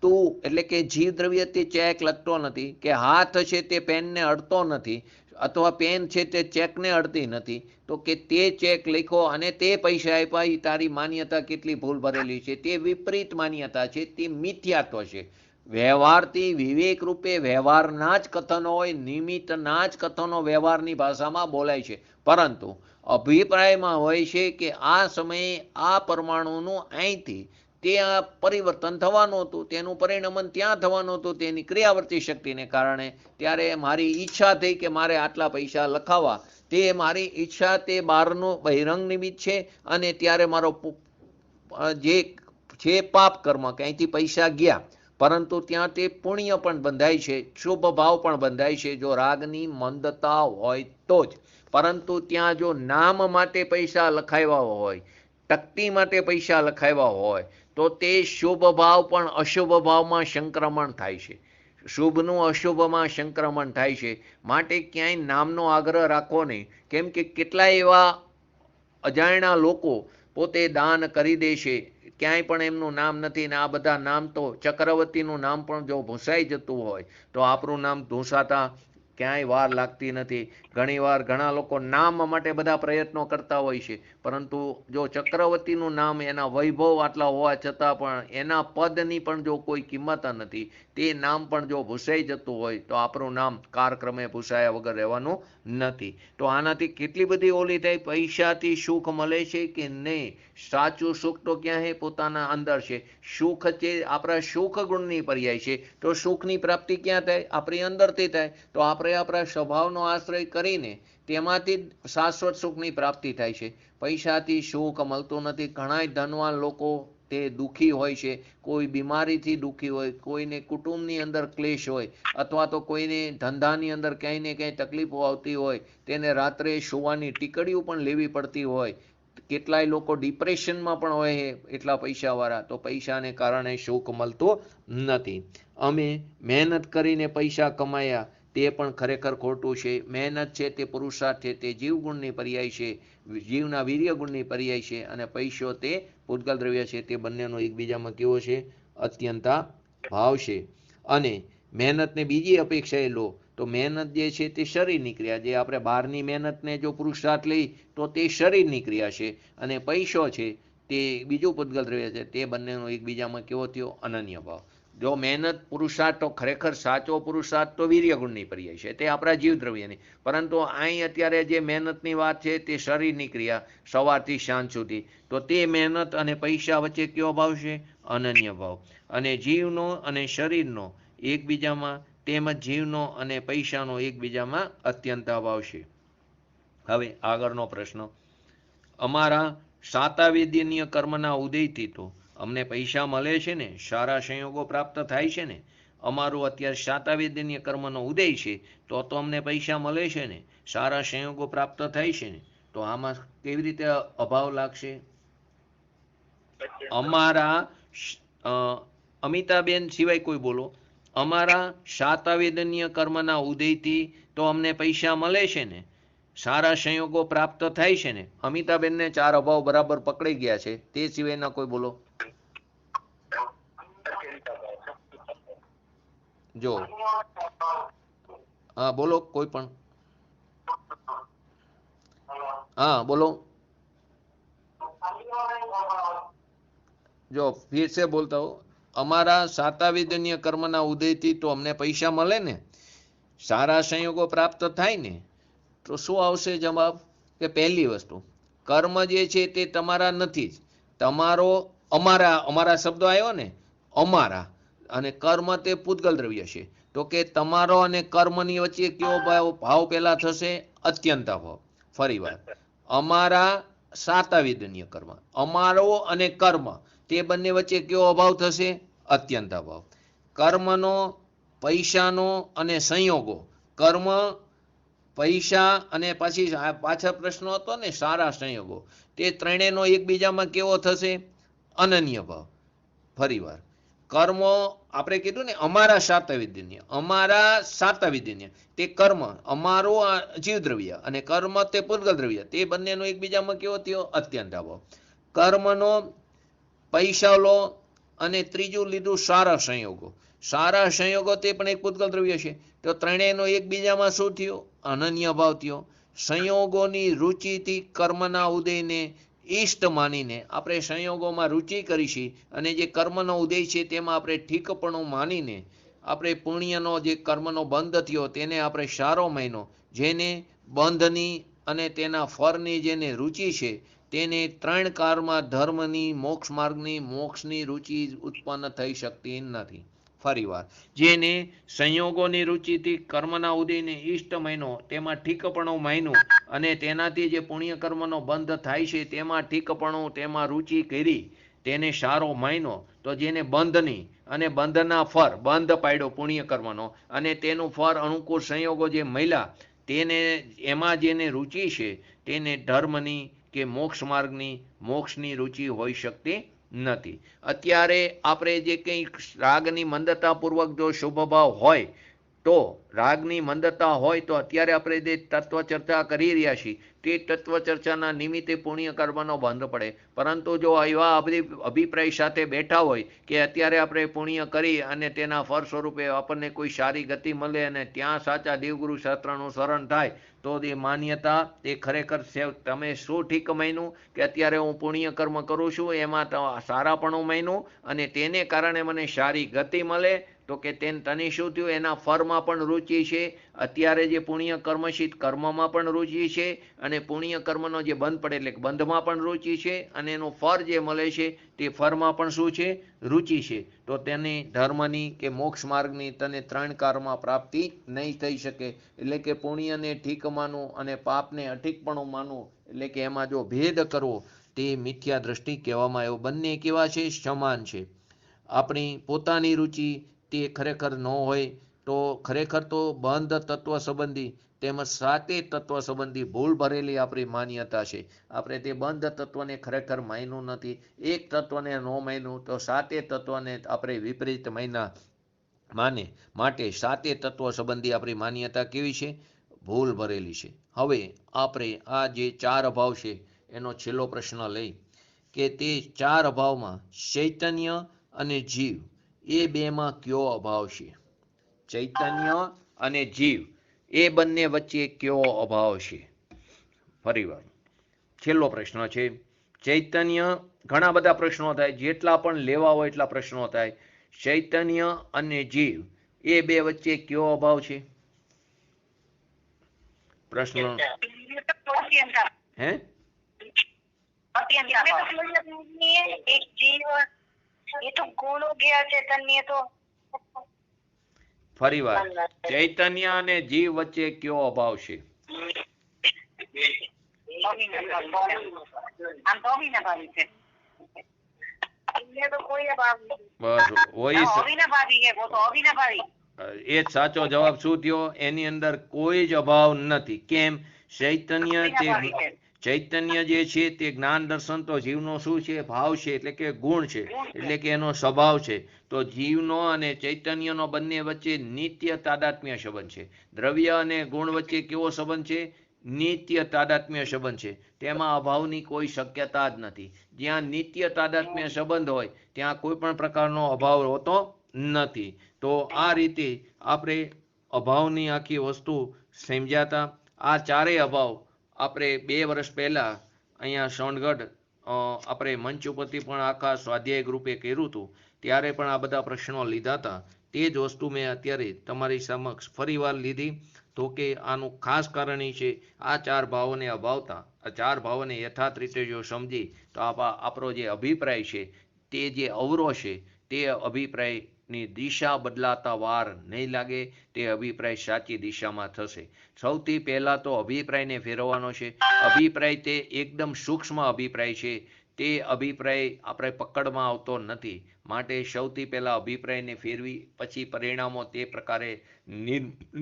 તું એટલે કે જીવ દ્રવ્યથી ચેક લખતો નથી, કે હાથ છે તે પેનને અડતો નથી અથવા પેન છે તે ચેકને અડતી નથી, તો કે તે ચેક લખો અને તે પૈસા આપ્યા, એ તારી માન્યતા કેટલી ભૂલ ભરેલી છે. તે વિપરીત માન્યતા છે, તે મિથ્યાત્વ છે. વ્યવહારથી વિવેક રૂપે વ્યવહારના જ કથનો હોય, નિમિત્તના જ કથનો વ્યવહારની ભાષામાં બોલાય છે, પરંતુ અભિપ્રાયમાં હોય છે કે આ સમયે આ પરમાણુનું અહીંથી ત્યાં પરિવર્તન થવાનું હતું, તેનું પરિણમન ત્યાં થવાનું હતું તેની ક્રિયાવર્તી શક્તિને કારણે. ત્યારે મારી ઈચ્છા થઈ કે મારે આટલા પૈસા લખાવવા, તે મારી ઈચ્છા તે બહારનું બહિરંગ નિમિત્ત છે અને ત્યારે મારો જે છે પાપ કર્મ કે અહીંથી પૈસા ગયા, પરંતુ ત્યાં તે પુણ્ય પણ બંધાય છે, શુભ ભાવ પણ બંધાય છે જો રાગની મંદતા હોય તો જ. પરંતુ ત્યાં જો નામ માટે પૈસા લખાવ્યા હોય, ટકતી માટે પૈસા લખાવ્યા હોય, તો તે શુભ ભાવ પણ અશુભ ભાવમાં સંક્રમણ થાય છે, શુભનું અશુભમાં સંક્રમણ થાય છે. માટે ક્યાંય નામનો આગ્રહ રાખવો નહીં, કેમ કે કેટલાય એવા અજાણ્યા લોકો પોતે દાન કરી દે છે, ક્યાંય પણ એમનું નામ નથી. ને આ બધા નામ તો ચક્રવર્તીનું નામ પણ જો ભૂસાઈ જતું હોય તો આપણું નામ ધૂસાતા ક્યાંય વાર લાગતી નથી. ઘણીવાર ઘણા લોકો નામ માટે બધા પ્રયત્નો કરતા હોય છે, પરંતુ જો ચક્રવર્તીનું નામ, એના વૈભવ આટલા હોવા છતાં પણ એના પદની પણ જો કોઈ કિંમત નથી, તે નામ પણ જો ભૂસાઈ જતું હોય તો આપણું નામ કાળક્રમે ભૂસાયા વગર રહેવાનું નથી. તો આનાથી કેટલી બધી ઓલી થાય. પૈસાથી સુખ મળે છે કે નહીં? સાચું સુખ તો ક્યાં છે? પોતાના અંદર છે. સુખ છે આપણા સુખ ગુણની પર્યાય છે, તો સુખની પ્રાપ્તિ ક્યાં થાય? આપણી અંદરથી થાય. તો આપણે આપણા સ્વભાવનો આશ્રય કરીને તેમાંથી શાશ્વત સુખની પ્રાપ્તિ થાય છે. પૈસાથી સુખ મળતું નથી. ઘણા ધનવાન લોકો તે દુઃખી હોય છે, કોઈ બીમારીથી દુઃખી હોય, કોઈને કુટુંબની અંદર ક્લેશ હોય, અથવા તો કોઈને ધંધાની અંદર ક્યાંય ને ક્યાંય તકલીફો આવતી હોય, તેને રાત્રે સુવાની ટીકડીઓ પણ લેવી પડતી હોય. કેટલાય લોકો ડિપ્રેશનમાં પણ હોય છે એટલા પૈસાવાળા. તો પૈસાને કારણે સુખ મળતું નથી. અમે મહેનત કરીને પૈસા કમાયા તે પણ ખરેખર ખોટું છે. મહેનત છે તે પુરુષાર્થ છે, તે જીવગુણની પર્યાય છે, જીવના વીર્ય ગુણની પર્યાય છે, અને પૈસો તે પૂતગલ દ્રવ્ય છે. તે બંનેનો એકબીજામાં કેવો છે? અત્યંતા ભાવ છે. અને મહેનતને બીજી અપેક્ષાએ લો તો મહેનત જે છે તે શરીરની ક્રિયા, જે આપણે બહારની મહેનતને જો પુરુષાર્થ લઈ તો તે શરીરની ક્રિયા છે, અને પૈસો છે તે બીજું પૂતગલ દ્રવ્ય છે. તે બંનેનો એકબીજામાં કેવો થયો? અનન્ય ભાવ. જો મહેનત પુરુષાર્થ તો ખરેખર સાચો પુરુષાર્થ તો વીર્ય ગુણની પર્યાય છે, તે આપણા જીવદ્રવ્યની. પરંતુ અહીં અત્યારે જે મહેનતની વાત છે તે શરીરની ક્રિયા સવારથી સાંજ સુધી, તો તે મહેનત અને પૈસા વચ્ચે કયો ભાવ છે? અનન્ય ભાવ. અને જીવનો અને શરીરનો એકબીજામાં તેમજ જીવનો અને પૈસાનો એકબીજામાં અત્યંત અભાવ છે. હવે આગળનો પ્રશ્ન, અમારા શાતાવેદનીય કર્મના ઉદયથી તો અમને પૈસા મળે છે ને, સારા સંયોગો પ્રાપ્ત થાય છે ને. અમારું અત્યારે શાતાવેદનીય કર્મનો ઉદય છે તો અમને પૈસા મળે છે ને, સારા સંયોગો પ્રાપ્ત થાય છે ને. તો આમાં કેવી રીતે અભાવ લાગશે? અમારા અમિતાબેન સિવાય કોઈ બોલો. અમારા શાતાવેદનીય કર્મના ઉદયથી તો અમને પૈસા મળે છે ને, સારા સંયોગો પ્રાપ્ત થાય છે ને. અમિતાબેનને 4 અભાવ બરાબર પકડી ગયા છે, તે સિવાયના કોઈ બોલો. જો હા બોલો કોઈ પણ. હા બોલો. જો फिर से बोलता हूँ, અમારા શાતાવેદનીય કર્મના ઉદયથી તો અમને પૈસા મળે ને, સારા સંયોગો પ્રાપ્ત થાય ને. તો શું આવશે જવાબ? કે પહેલી વસ્તુ, કર્મ જે છે તે તમારા નથી જ, તમારો અમારા શબ્દો આવ્યો ને, અમારા અને કર્મ તે પૂતગલ દ્રવ્ય છે. તો કે તમારો અને કર્મની વચ્ચે કયો ભાવ પેલા થશે? અત્યંત ભાવ. ફરી વાર, અમારા શાતાવેદનીય કર્મ, અમારો અને કર્મ તે બંને વચ્ચે કયો અભાવ થશે? અત્યંત અભાવ. કર્મનો, પૈસાનો અને સંયોગો, કર્મ, પૈસા અને પછી પાછળ પ્રશ્ન હતો ને સારા સંયોગો, તે ત્રણેયનો એકબીજામાં કેવો થશે? અનન્ય ભાવ. ફરી વાર, કર્મ આપણે કીધું ને અમારા શાતાવેદનીય તે કર્મ, અમારો જીવદ્રવ્ય અને કર્મ તે પૂતગલ દ્રવ્ય, તે બંનેનો એકબીજામાં કેવો થયો? અત્યંત અભાવ. કર્મનો, પૈસા લો અને ત્રીજું લીધું સારા સંયોગો. સારા સંયોગો તે પણ એક પૂતગલ દ્રવ્ય છે. તો ત્રણેયનો એકબીજામાં શું થયો? અનન્ય ભાવ થયો. સંયોગોની રુચિથી કર્મના ઉદયને ઈષ્ટ માનીને આપણે સંયોગોમાં રુચિ કરીશી, અને જે કર્મનો ઉદય છે તેમાં આપણે ઠીકપણું માનીને આપણે પુણ્યનો જે કર્મનો બંધ થયો તેને આપણે સારો માન્યો. જેને બંધની અને તેના ફળની જેને રુચિ છે તેને 3 કાળમાં ધર્મની, મોક્ષ માર્ગની, મોક્ષની રુચિ ઉત્પન્ન થઈ શકતી નથી. ફરીવાર, જેને સંયોગોની રુચિથી કર્મના ઉદયને ઈષ્ટ માન્યો, તેમાં ઠીકપણું માન્યું અને તેનાથી જે પુણ્ય કર્મનો બંધ થાય છે તેમાં ઠીકપણું, તેમાં રુચિ કરી, તેને સારો માન્યો. તો જેને બંધની અને બંધના ફળ, બંધ પાડ્યો પુણ્ય કર્મનો અને તેનું ફળ અનુકૂળ સંયોગો જે મળ્યા, તેને એમાં જેને રુચિ છે તેને ધર્મની કે મોક્ષ માર્ગની, મોક્ષની રુચિ હોઈ શકતી નથી. અત્યારે આપણે જે કંઈ રાગની મંદતાપૂર્વક જો શુભ ભાવ હોય, તો રાગની મંદતા હોય તો અત્યારે આપણે જે તત્વ ચર્ચા કરી રહ્યા છીએ તે તત્વ ચર્ચાના નિમિત્તે પુણ્ય કર્મનો બંધ પડે. પરંતુ જો એવા અભિપ્રાય સાથે બેઠા હોય કે અત્યારે આપણે પુણ્ય કરી અને તેના ફળ સ્વરૂપે આપણને કોઈ સારી ગતિ મળે અને ત્યાં સાચા દેવગુરુ શાસ્ત્રનું શરણ થાય, તો એ માન્યતા તે ખરેખર તમે શું ઠીક માન્યું કે અત્યારે હું પુણ્ય કર્મ કરું છું એમાં સારાપણું માન્યું અને તેને કારણે મને સારી ગતિ મળે, તો કે તને શું થયું? એના ફળમાં પણ રુચિ છે. અત્યારે જે પુણ્ય કર્મ છે કર્મમાં પણ રુચિ છે અને પુણ્ય કર્મનો જે બંધ પડે એટલે બંધમાં પણ રુચિ છે અને એનું ફળ જે મળે છે તે ફળમાં પણ શું છે? રુચિ છે. તો તેને ધર્મની કે મોક્ષ માર્ગની તને 3 કાળમાં પ્રાપ્તિ નહીં થઈ શકે. એટલે કે પુણ્યને ઠીક માનવું અને પાપને અઠીકપણું માનવું, એટલે કે એમાં જો ભેદ કરવો, તે મિથ્યા દ્રષ્ટિ કહેવામાં આવ્યો. બંને કેવા છે? સમાન છે. આપણી પોતાની રુચિ તે ખરેખર ન હોય તો ખરેખર તો બંધ તત્વ સંબંધી તેમજ સાતે તત્વ સંબંધી ભૂલ ભરેલી આપણી માન્યતા છે. આપણે તે બંધ તત્વને ખરેખર માન્યું નથી. એક તત્વને ન માન્યું તો સાતે તત્વને આપણે વિપરીત માને માટે સાતે તત્વ સંબંધી આપણી માન્યતા કેવી છે? ભૂલ ભરેલી છે. હવે આપણે આ જે 4 અભાવ છે એનો છેલ્લો પ્રશ્ન લઈ કે તે 4 અભાવમાં ચૈતન્ય અને જીવ એ બેમાં કયો અભાવ છે? ચૈતન્ય અને જીવ એ બંને વચ્ચે કયો અભાવ છે? ફરીવાર છેલ્લો પ્રશ્ન છે. ચૈતન્ય, ઘણા બધા પ્રશ્નો થાય, જેટલા પણ લેવા હોય એટલા પ્રશ્નો થાય. ચૈતન્ય અને જીવ એ બે વચ્ચે કયો અભાવ છે? પ્રશ્ન હે एक जीव ये तो गुण हो गया चैतन्य तो ફરી વાર ચૈતન્ય અને જીવ વચ્ચે કયો અભાવ છે? બસ એ જ સાચો જવાબ શું થયો? એની અંદર કોઈ જ અભાવ નથી. કેમ? ચૈતન્ય જે છે તે જ્ઞાન દર્શન તો જીવનો શું છે? ભાવ છે, એટલે કે ગુણ છે, એટલે કે એનો સ્વભાવ છે. તો જીવનો અને ચૈતન્યનો બંને વચ્ચે નિત્ય તાદાત્મ્ય સંબંધ છે. દ્રવ્ય અને ગુણ વચ્ચે કેવો સંબંધ છે? નિત્ય તાદાત્મ્ય સંબંધ છે. તેમાં અભાવની કોઈ શક્યતા જ નથી. જ્યાં નિત્ય તાદાત્મ્ય સંબંધ હોય ત્યાં કોઈ પણ પ્રકારનો અભાવ હોતો નથી. તો આ રીતે આપણે અભાવની આખી વસ્તુ સમજ્યાતા. આ ચારેય અભાવ આપણે 2 વર્ષ પહેલા અહીંયા સોનગઢ આપણે મંચ ઉપરથી પણ આખા સ્વાધ્યાય ગ્રુપે કર્યું હતું, ત્યારે પણ આ બધા પ્રશ્નો લીધા હતા. તે જ વસ્તુ મેં અત્યારે તમારી સમક્ષ ફરી વાર લીધી. તો કે આનું ખાસ કારણ એ છે, આ 4 ભાવોને અભાવતા, આ 4 ભાવોને યથાર્થ રીતે જો સમજી તો આપણો જે અભિપ્રાય છે તે જે અવરો છે તે અભિપ્રાયની દિશા બદલાતા વાર નહીં લાગે. તે અભિપ્રાય સાચી દિશામાં થશે. સૌથી પહેલાં તો અભિપ્રાયને ફેરવવાનો છે. અભિપ્રાય તે એકદમ સૂક્ષ્મ અભિપ્રાય છે. તે અભિપ્રાય આપણે પકડમાં આવતો નથી. માટે સૌથી પહેલાં અભિપ્રાયને ફેરવી પછી પરિણામો તે પ્રકારે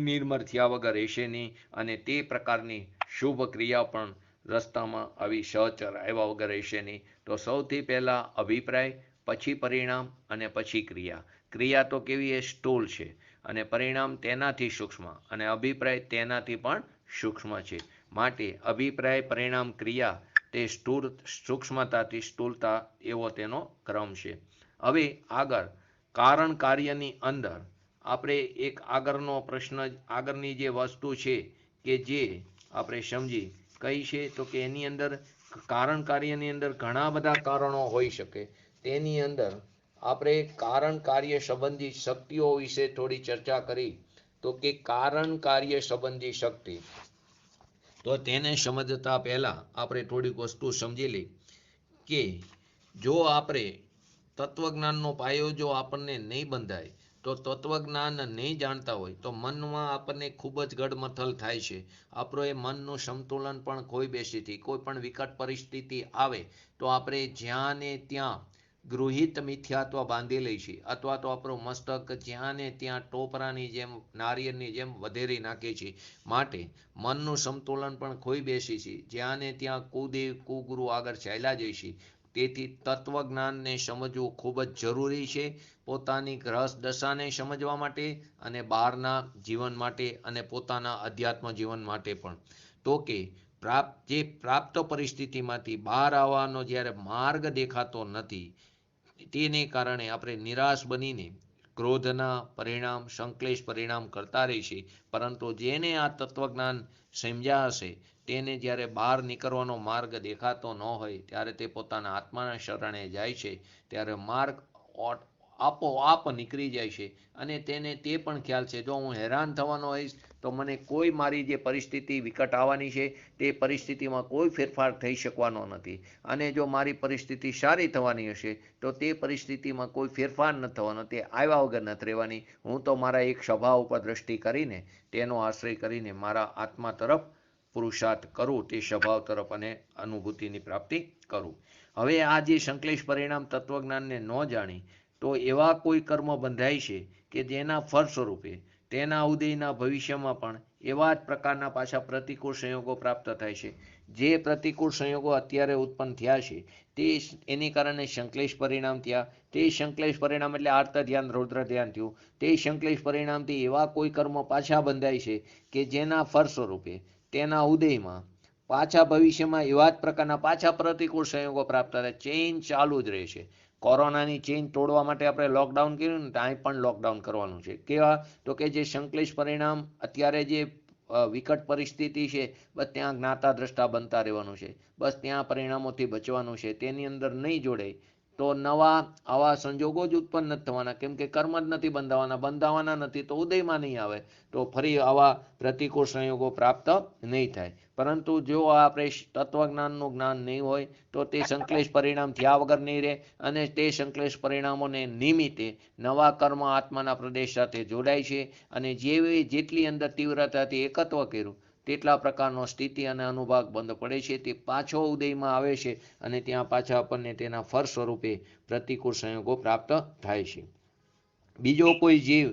નિર્મળ થયા વગર રહેશે નહીં, અને તે પ્રકારની શુભ ક્રિયા પણ રસ્તામાં આવી સહચર આવ્યા વગર રહેશે નહીં. તો સૌથી પહેલાં અભિપ્રાય, પછી પરિણામ અને પછી ક્રિયા. ક્રિયા તો કેવી એ સ્થૂળ છે, અને પરિણામ તેનાથી સૂક્ષ્મ, અને અભિપ્રાય તેનાથી પણ સૂક્ષ્મ છે. માટે અભિપ્રાય, પરિણામ, ક્રિયા તે સૂક્ષ્મતાથી સ્થૂળતા એવો તેનો ક્રમ છે. હવે આગળ કારણ કાર્યની અંદર આપણે એક આગળનો પ્રશ્ન, આગળની જે વસ્તુ છે કે જે આપણે સમજી કઈ છે, તો કે એની અંદર કારણ કાર્યની અંદર ઘણા બધા કારણો હોઈ શકે. તેની અંદર આપણે કારણ કાર્ય સંબંધી શક્તિઓ વિશે થોડી ચર્ચા કરી. તો કે કારણ કાર્ય સંબંધી શક્તિ, તો તેને સમજતા પહેલા આપણે થોડીક વસ્તુ સમજી લઈ કે જો આપણે તત્વજ્ઞાનનો પાયો જો આપણને નહીં બંધાય, તો તત્વજ્ઞાન નહીં જાણતા હોય તો મનમાં આપણને ખૂબ જ ગડમથલ થાય છે. આપણો એ મનનું સંતુલન પણ ખોઈ બેસીથી. કોઈ પણ વિકટ પરિસ્થિતિ આવે તો આપણે જ્યાં ને ત્યાં ગૃહિત મિથ્યાત્વ બાંધી લઈ છીએ, અથવા તો આપણું મસ્તક જ્યાં ને ત્યાં ટોપરાની જેમ, નારિયેળની જેમ વધેરી નાખીએ છીએ. માટે મનનું સંતુલન પણ ખોઈ બેસી છીએ. જ્યાં ને ત્યાં કુદેવ કુગુરુ આગળ ચાલ્યા જઈશી. તેથી તત્વજ્ઞાનને સમજવું ખૂબ જ જરૂરી છે, પોતાની રસ દશાને સમજવા માટે, અને બહારના જીવન માટે, અને પોતાના અધ્યાત્મ જીવન માટે પણ. તો કે જે પ્રાપ્ત પરિસ્થિતિમાંથી બહાર આવવાનો જ્યારે માર્ગ દેખાતો નથી, તેને કારણે આપણે નિરાશ બનીને ક્રોધના પરિણામ, સંક્લેશ પરિણામ કરતા રહીશું. પરંતુ જેને આ તત્વજ્ઞાન સમજ્યા હશે, તેને જ્યારે બહાર નીકળવાનો માર્ગ દેખાતો ન હોય, ત્યારે તે પોતાના આત્માના શરણે જાય છે. ત્યારે માર્ગ આપોઆપ નીકળી જાય છે. અને તેને તે પણ ખ્યાલ છે, જો હું હેરાન થવાનો હોઈશ તો મને કોઈ મારી જે પરિસ્થિતિ વિકટ આવવાની છે તે પરિસ્થિતિમાં કોઈ ફેરફાર થઈ શકવાનો નથી. અને જો મારી પરિસ્થિતિ સારી થવાની હશે તો તે પરિસ્થિતિમાં કોઈ ફેરફાર ન થવાનો, તે આવ્યા વગર નથી રહેવાની. હું તો મારા એક સ્વભાવ ઉપર દ્રષ્ટિ કરીને, તેનો આશ્રય કરીને મારા આત્મા તરફ પુરુષાર્થ કરું, તે સ્વભાવ તરફ, અને અનુભૂતિની પ્રાપ્તિ કરું. હવે આ જે સંશ્લેષ પરિણામ તત્વજ્ઞાનને ન જાણી તો એવા કોઈ કર્મ બંધાય છે કે જેના ફળ સ્વરૂપે તેના ઉદયના ભવિષ્યમાં પણ એવા જ પ્રકારના પાછા પ્રતિકૂળ સંયોગો પ્રાપ્ત થાય છે. જે પ્રતિકૂળ સંયોગો અત્યારે ઉત્પન્ન થયા છે તે એની કારણે સંશ્લેષ પરિણામ થયા. તે સંશ્લેષ પરિણામ એટલે આર્ત ધ્યાન, રૌદ્ર ધ્યાન થયું. તે સંશ્લેષ પરિણામથી એવા કોઈ કર્મ પાછા બંધાય છે કે જેના ફળ સ્વરૂપે તેના ઉદયમાં પાછા ભવિષ્યમાં એવા જ પ્રકારના પાછા પ્રતિકૂળ સંયોગો પ્રાપ્ત થાય. ચેઇન ચાલુ જ રહે છે. કોરોનાની ચેઇન તોડવા માટે આપણે લોકડાઉન કર્યું ને, ત્યાં પણ લોકડાઉન કરવાનું છે. કેવા? તો કે જે સંશ્લેષ પરિણામ અત્યારે જે વિકટ પરિસ્થિતિ છે, બસ ત્યાં જ્ઞાતા દ્રષ્ટા બનતા રહેવાનું છે. બસ ત્યાં પરિણામોથી બચવાનું છે. તેની અંદર નહીં જોડાય તો નવા આવા સંજોગો જ ઉત્પન્ન નથી થવાના, કેમ કે કર્મ જ નથી બંધાવાના નથી તો ઉદયમાં નહીં આવે, તો ફરી આવા પ્રતિકૂળ સંયોગો પ્રાપ્ત નહીં થાય. પરંતુ જો આપણે તત્વજ્ઞાનનું જ્ઞાન નહીં હોય તો તે સંશ્લેષ પરિણામ થયા વગર નહીં રહે, અને તે સંશ્લેષ પરિણામોને નિમિત્તે નવા કર્મ આત્માના પ્રદેશ સાથે જોડાય છે, અને જેટલી અંદર તીવ્રતાથી એકત્વ કર્યું તેટલા પ્રકારનો સ્થિતિ અને અનુભાગ બંધ પડે છે, તે પાછો ઉદયમાં આવે છે, અને ત્યાં પાછા આપણને તેના ફળ સ્વરૂપે પ્રતિકૂળ સંયોગો પ્રાપ્ત થાય છે. બીજો કોઈ જીવ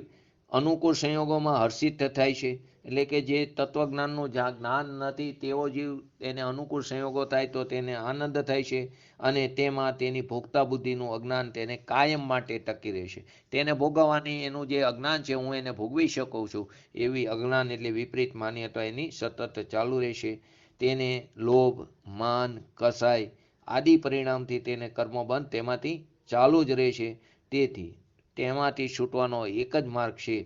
અનુકૂળ સંયોગોમાં હર્ષિત થાય છે, એટલે કે જે તત્વજ્ઞાનનું જ્ઞાન નથી તેવો જીવ એને અનુકૂળ સંયોગો થાય તો તેને આનંદ થાય છે, અને તેમાં તેની ભોગતા બુદ્ધિનું અજ્ઞાન તેને કાયમ માટે ટકી રહેશે. તેને ભોગવવાની એનું જે અજ્ઞાન છે, હું એને ભોગવી શકું છું એવી અજ્ઞાન એટલે વિપરીત માન્યતા એની સતત ચાલુ રહેશે. તેને લોભ, માન, કસાય આદિ પરિણામથી તેને કર્મબંધ તેમાંથી ચાલુ જ રહેશે. તેથી તેમાંથી છૂટવાનો એક જ માર્ગ છે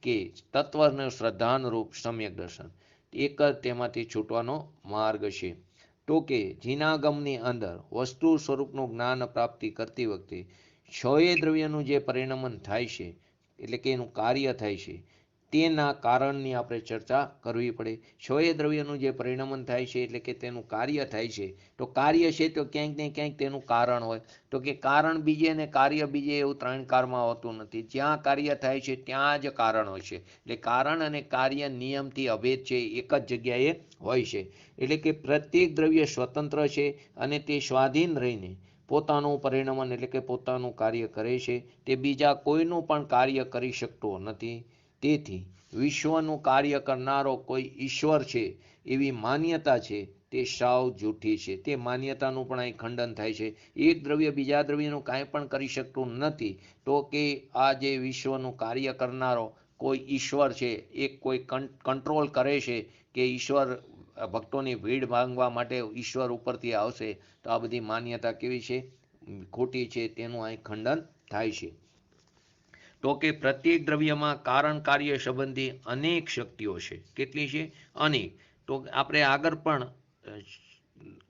કે તત્વનું શ્રદ્ધાનુરૂપ સમ્યક દર્શન, એક જ તેમાંથી છૂટવાનો માર્ગ છે. તો કે જીનાગમની અંદર વસ્તુ સ્વરૂપનું જ્ઞાન પ્રાપ્તિ કરતી વખતે છએ દ્રવ્યનું જે પરિણમન થાય છે, એટલે કે એનું કાર્ય થાય છે, તેના કારણની આપણે ચર્ચા કરવી પડે. છએ દ્રવ્યનું જે પરિણમન થાય છે એટલે કે તેનું કાર્ય થાય છે, તો કાર્ય છે તો ક્યાંક ને ક્યાંક તેનું કારણ હોય, તો કે કારણ બીજે ને કાર્ય બીજે એવું ત્રણ કારમાં હોતું નથી. જ્યાં કાર્ય થાય છે ત્યાં જ કારણ હોય છે, એટલે કારણ અને કાર્ય નિયમથી અભેદ છે, એક જ જગ્યાએ હોય છે. એટલે કે પ્રત્યેક દ્રવ્ય સ્વતંત્ર છે અને તે સ્વાધીન રહીને પોતાનું પરિણમન એટલે કે પોતાનું કાર્ય કરે છે, તે બીજા કોઈનું પણ કાર્ય કરી શકતો નથી. તેથી વિશ્વનું કાર્ય કરનારો કોઈ ઈશ્વર છે એવી માન્યતા છે તે સાવ જૂઠી છે. તે માન્યતાનું પણ અહીં ખંડન થાય છે. એક દ્રવ્ય બીજા દ્રવ્યનું કાંઈ પણ કરી શકતું નથી, તો કે આ જે વિશ્વનું કાર્ય કરનારો કોઈ ઈશ્વર છે, એક કોઈ કંટ્રોલ કરે છે કે ઈશ્વર ભક્તોની ભીડ ભાંગવા માટે ઈશ્વર ઉપરથી આવશે, તો આ બધી માન્યતા કેવી છે? ખોટી છે. તેનું અહીં ખંડન થાય છે. તો કે પ્રત્યેક દ્રવ્યમાં કારણ કાર્ય સંબંધી અનેક શક્તિઓ છે. કેટલી છે? અનેક. તો આપણે આગળ પણ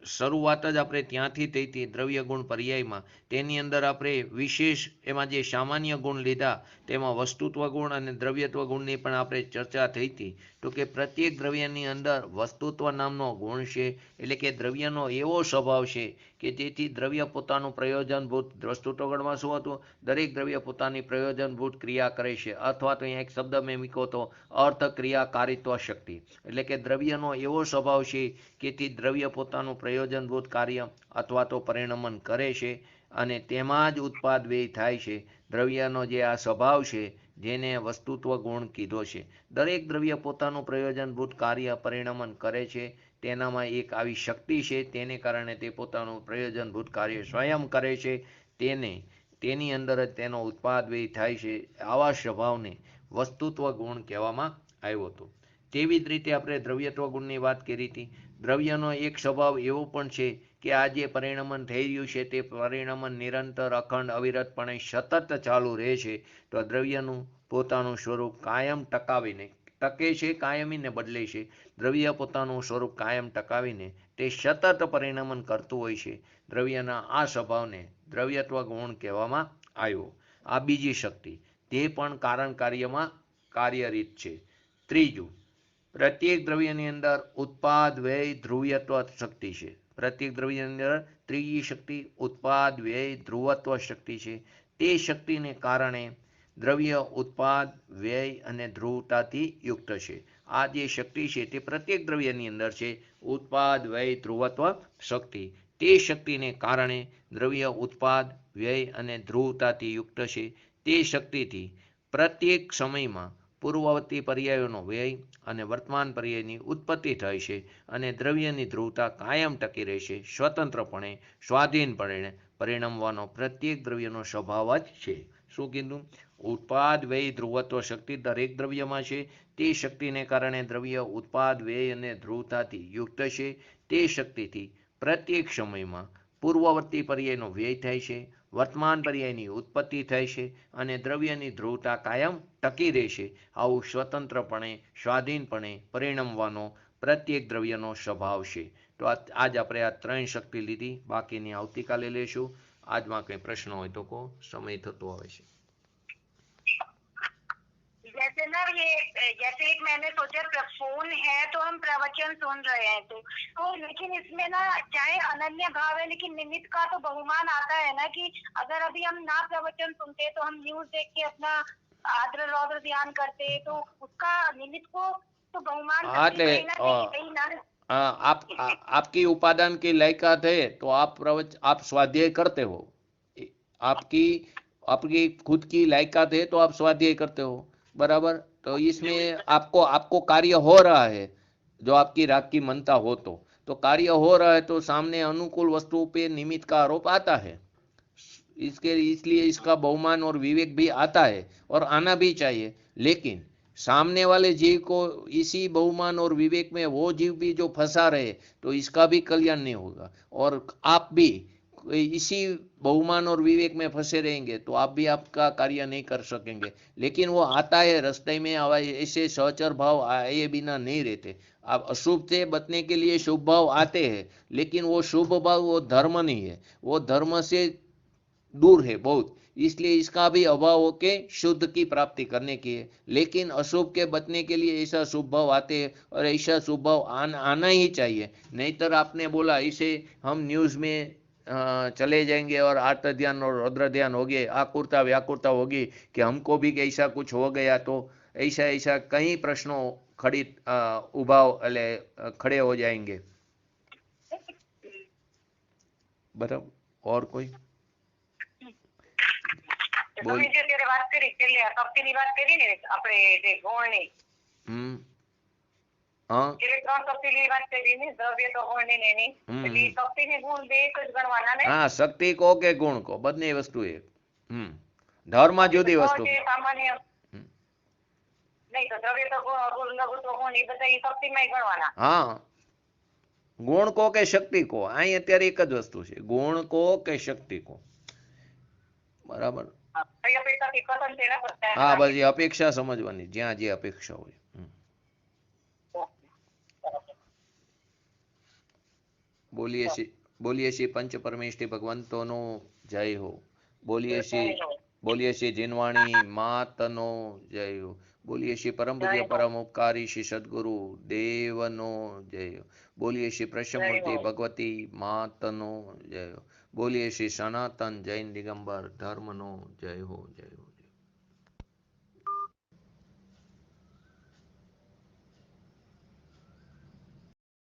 શરૂઆત જ આપણે ત્યાંથી થઈ હતી દ્રવ્ય ગુણ પર્યાયમાં, તેની અંદર આપણે વિશેષ એમાં જે સામાન્ય ગુણ લીધા તેમાં વસ્તુત્વ ગુણ અને દ્રવ્યત્વ ગુણની પણ આપણે ચર્ચા થઈ હતી. તો કે પ્રત્યેક દ્રવ્યની અંદર વસ્તુત્વ નામનો ગુણ છે, એટલે કે દ્રવ્યનો એવો સ્વભાવ છે કે જેથી દ્રવ્ય પોતાનું પ્રયોજનભૂત, વસ્તુત્વ ગુણમાં શું હતું? દરેક દ્રવ્ય પોતાની પ્રયોજનભૂત ક્રિયા કરે છે, અથવા તો અહીંયા એક શબ્દ મેં મૂક્યો તો અર્થ ક્રિયાકારિત્વ શક્તિ, એટલે કે દ્રવ્યનો એવો સ્વભાવ છે કે તે દ્રવ્ય પોતાનું પ્રયોજનભૂત કાર્ય અથવા તો પરિણમન કરે છે, અને તેમાં જ ઉત્પાદ વ્યય થાય છે. દ્રવ્યનો જે આ સ્વભાવ છે જેને વસ્તુત્વ ગુણ કીધો છે, દરેક દ્રવ્ય પોતાનું પ્રયોજનભૂત કાર્ય પરિણમન કરે છે, તેનામાં એક આવી શક્તિ છે, તેને કારણે તે પોતાનું પ્રયોજનભૂત કાર્ય સ્વયં કરે છે, તેની અંદર જ તેનો ઉત્પાદ વ્યય થાય છે. આવા સ્વભાવને વસ્તુત્વ ગુણ કહેવામાં આવ્યો હતો. તેવી જ રીતે આપણે દ્રવ્યત્વ ગુણની વાત કરી હતી. દ્રવ્યનો એક સ્વભાવ એવો પણ છે કે આ જે પરિણમન થઈ રહ્યું છે તે પરિણમન નિરંતર, અખંડ, અવિરતપણે સતત ચાલુ રહે છે. તો દ્રવ્યનું પોતાનું સ્વરૂપ કાયમ ટકાવીને ટકે છે, કાયમીને બદલે છે. દ્રવ્ય પોતાનું સ્વરૂપ કાયમ ટકાવીને તે સતત પરિણમન કરતું હોય છે. દ્રવ્યના આ સ્વભાવને દ્રવ્યત્વ ગુણ કહેવામાં આવ્યો. આ બીજી શક્તિ, તે પણ કારણ કાર્યમાં કાર્યરીત છે. ત્રીજું, પ્રત્યેક દ્રવ્યની અંદર ઉત્પાદ વ્યય ધ્રુવ્યત્વ શક્તિ છે. પ્રત્યેક દ્રવ્યની અંદર ત્રીજી શક્તિ ઉત્પાદ વ્યય ધ્રુવત્વ શક્તિ છે. તે શક્તિને કારણે દ્રવ્ય ઉત્પાદ વ્યય અને ધ્રુવતાથી યુક્ત છે. આ જે શક્તિ છે તે પ્રત્યેક દ્રવ્યની અંદર છે, ઉત્પાદ વ્યય ધ્રુવત્વ શક્તિ. તે શક્તિને કારણે દ્રવ્ય ઉત્પાદ વ્યય અને ધ્રુવતાથી યુક્ત છે. તે શક્તિથી પ્રત્યેક સમયમાં પૂર્વવર્તી પર્યાયોનો વ્યય અને વર્તમાન પર્યાયની ઉત્પત્તિ થાય છે, અને દ્રવ્યની ધ્રુવતા કાયમ ટકી રહેશે. સ્વતંત્રપણે, સ્વાધીનપણે પરિણમવાનો પ્રત્યેક દ્રવ્યનો સ્વભાવ જ છે. શું કીધું? ઉત્પાદ વ્યય ધ્રુવત્વ શક્તિ દરેક દ્રવ્યમાં છે. તે શક્તિને કારણે દ્રવ્ય ઉત્પાદ વ્યય અને ધ્રુવતાથી યુક્ત છે. તે શક્તિથી પ્રત્યેક સમયમાં પૂર્વવર્તી પર્યાયનો વ્યય થાય છે, વર્તમાન પર્યાયની ઉત્પત્તિ થાય છે, અને દ્રવ્યની ધ્રુવતા કાયમ ટકી રહેશે. આવું સ્વતંત્રપણે, સ્વાધીનપણે પરિણમવાનો પ્રત્યેક દ્રવ્યનો સ્વભાવ છે. તો આજ આપણે આ ત્રણ શક્તિ લીધી, બાકીની આવતીકાલે લેશું. આજમાં કંઈ પ્રશ્ન હોય તો કહો, સમય થતો આવે છે. जैसे ना ये जैसे एक मैंने सोचा फोन है तो हम प्रवचन सुन रहे हैं तो लेकिन इसमें ना चाहे अनन्य भाव है लेकिन निमित्त का तो बहुमान आता है ना कि अगर अभी हम ना प्रवचन सुनते तो हम न्यूज देख के अपना आद्र रौद्र ध्यान करते तो उसका निमित्त को तो बहुमान कहीं ना आपकी उपादान की लायकात है तो आप स्वाध्याय करते हो, आपकी आपकी खुद की लायकात है तो आप स्वाध्याय करते हो, बराबर. तो इसमें आपको कार्य हो रहा है, जो आपकी राग की मनता हो तो कार्य हो रहा है तो सामने अनुकूल वस्तु पे निमित्त का आरोप आता है. इसलिए इसका बहुमान और विवेक भी आता है और आना भी चाहिए. लेकिन सामने वाले जीव को इसी बहुमान और विवेक में वो जीव भी जो फंसा रहे तो इसका भी कल्याण नहीं होगा, और आप भी इसी बहुमान और विवेक में फंसे रहेंगे तो आप भी आपका कार्य नहीं कर सकेंगे. लेकिन वो आता है रास्ते में, ऐसे सहचर भाव आए बिना नहीं रहते. आप अशुभ से बचने के लिए शुभ भाव आते हैं, लेकिन वो शुभ भाव वो धर्म नहीं है, वो धर्म से दूर है बहुत. इसलिए इसका भी अभाव हो के शुद्ध की प्राप्ति करने की है. लेकिन अशुभ के बचने के लिए ऐसा शुभ भाव आते हैं और ऐसा शुभ भाव आना ही चाहिए. नहींतर आपने बोला इसे हम न्यूज में चले जाएंगे और आर्त ध्यान और रौद्र ध्यान हो गए, आकुरता व्याकुरता होगी कि हमको भी ऐसा कुछ हो गया, तो ऐसा कई प्रश्नों खड़े हो जाएंगे. बराबर. और कोई તમે જે અત્યારે વાત કરી છેલ્લે શક્તિની વાત કરી ને આપણે જે ગુણની એટલે ત્રણ શક્તિની વાત કરી ને દ્રવ્ય તો ગુણ ને એની એટલે શક્તિ ને ગુણ બે એક જ ગણવાના ને. હા, શક્તિ કો કે ગુણ કો બંને વસ્તુ એક. ધર્મ જુદી વસ્તુ સામાન્ય નહીં તો દ્રવ્ય તો ગુણ લઘુ તો ગુણ એ બધા શક્તિમાં ગણવાના. હા, ગુણ કો કે શક્તિ કો, અહીં અત્યારે એક જ વસ્તુ છે, ગુણ કો કે શક્તિ કો. બરાબર. હા, બસ એ અપેક્ષા સમજવાની, જ્યાં જે અપેક્ષા હોય. બોલીએ શ્રી પંચ પરમેષ્ઠી ભગવંતોનો જય હો. બોલીએ શ્રી જીનવાણી માતનો જય હો. બોલીએ શ્રી પરમ પૂજ્ય પરમ ઉપકારી શ્રી સદગુરુ દેવનો જય હો. બોલીએ શ્રી પ્રસમૂર્તિ ભગવતી માતનો જય હો. બોલીએ શ્રી સનાતન જૈન દિગંબર ધર્મનો જય હો. જય હો.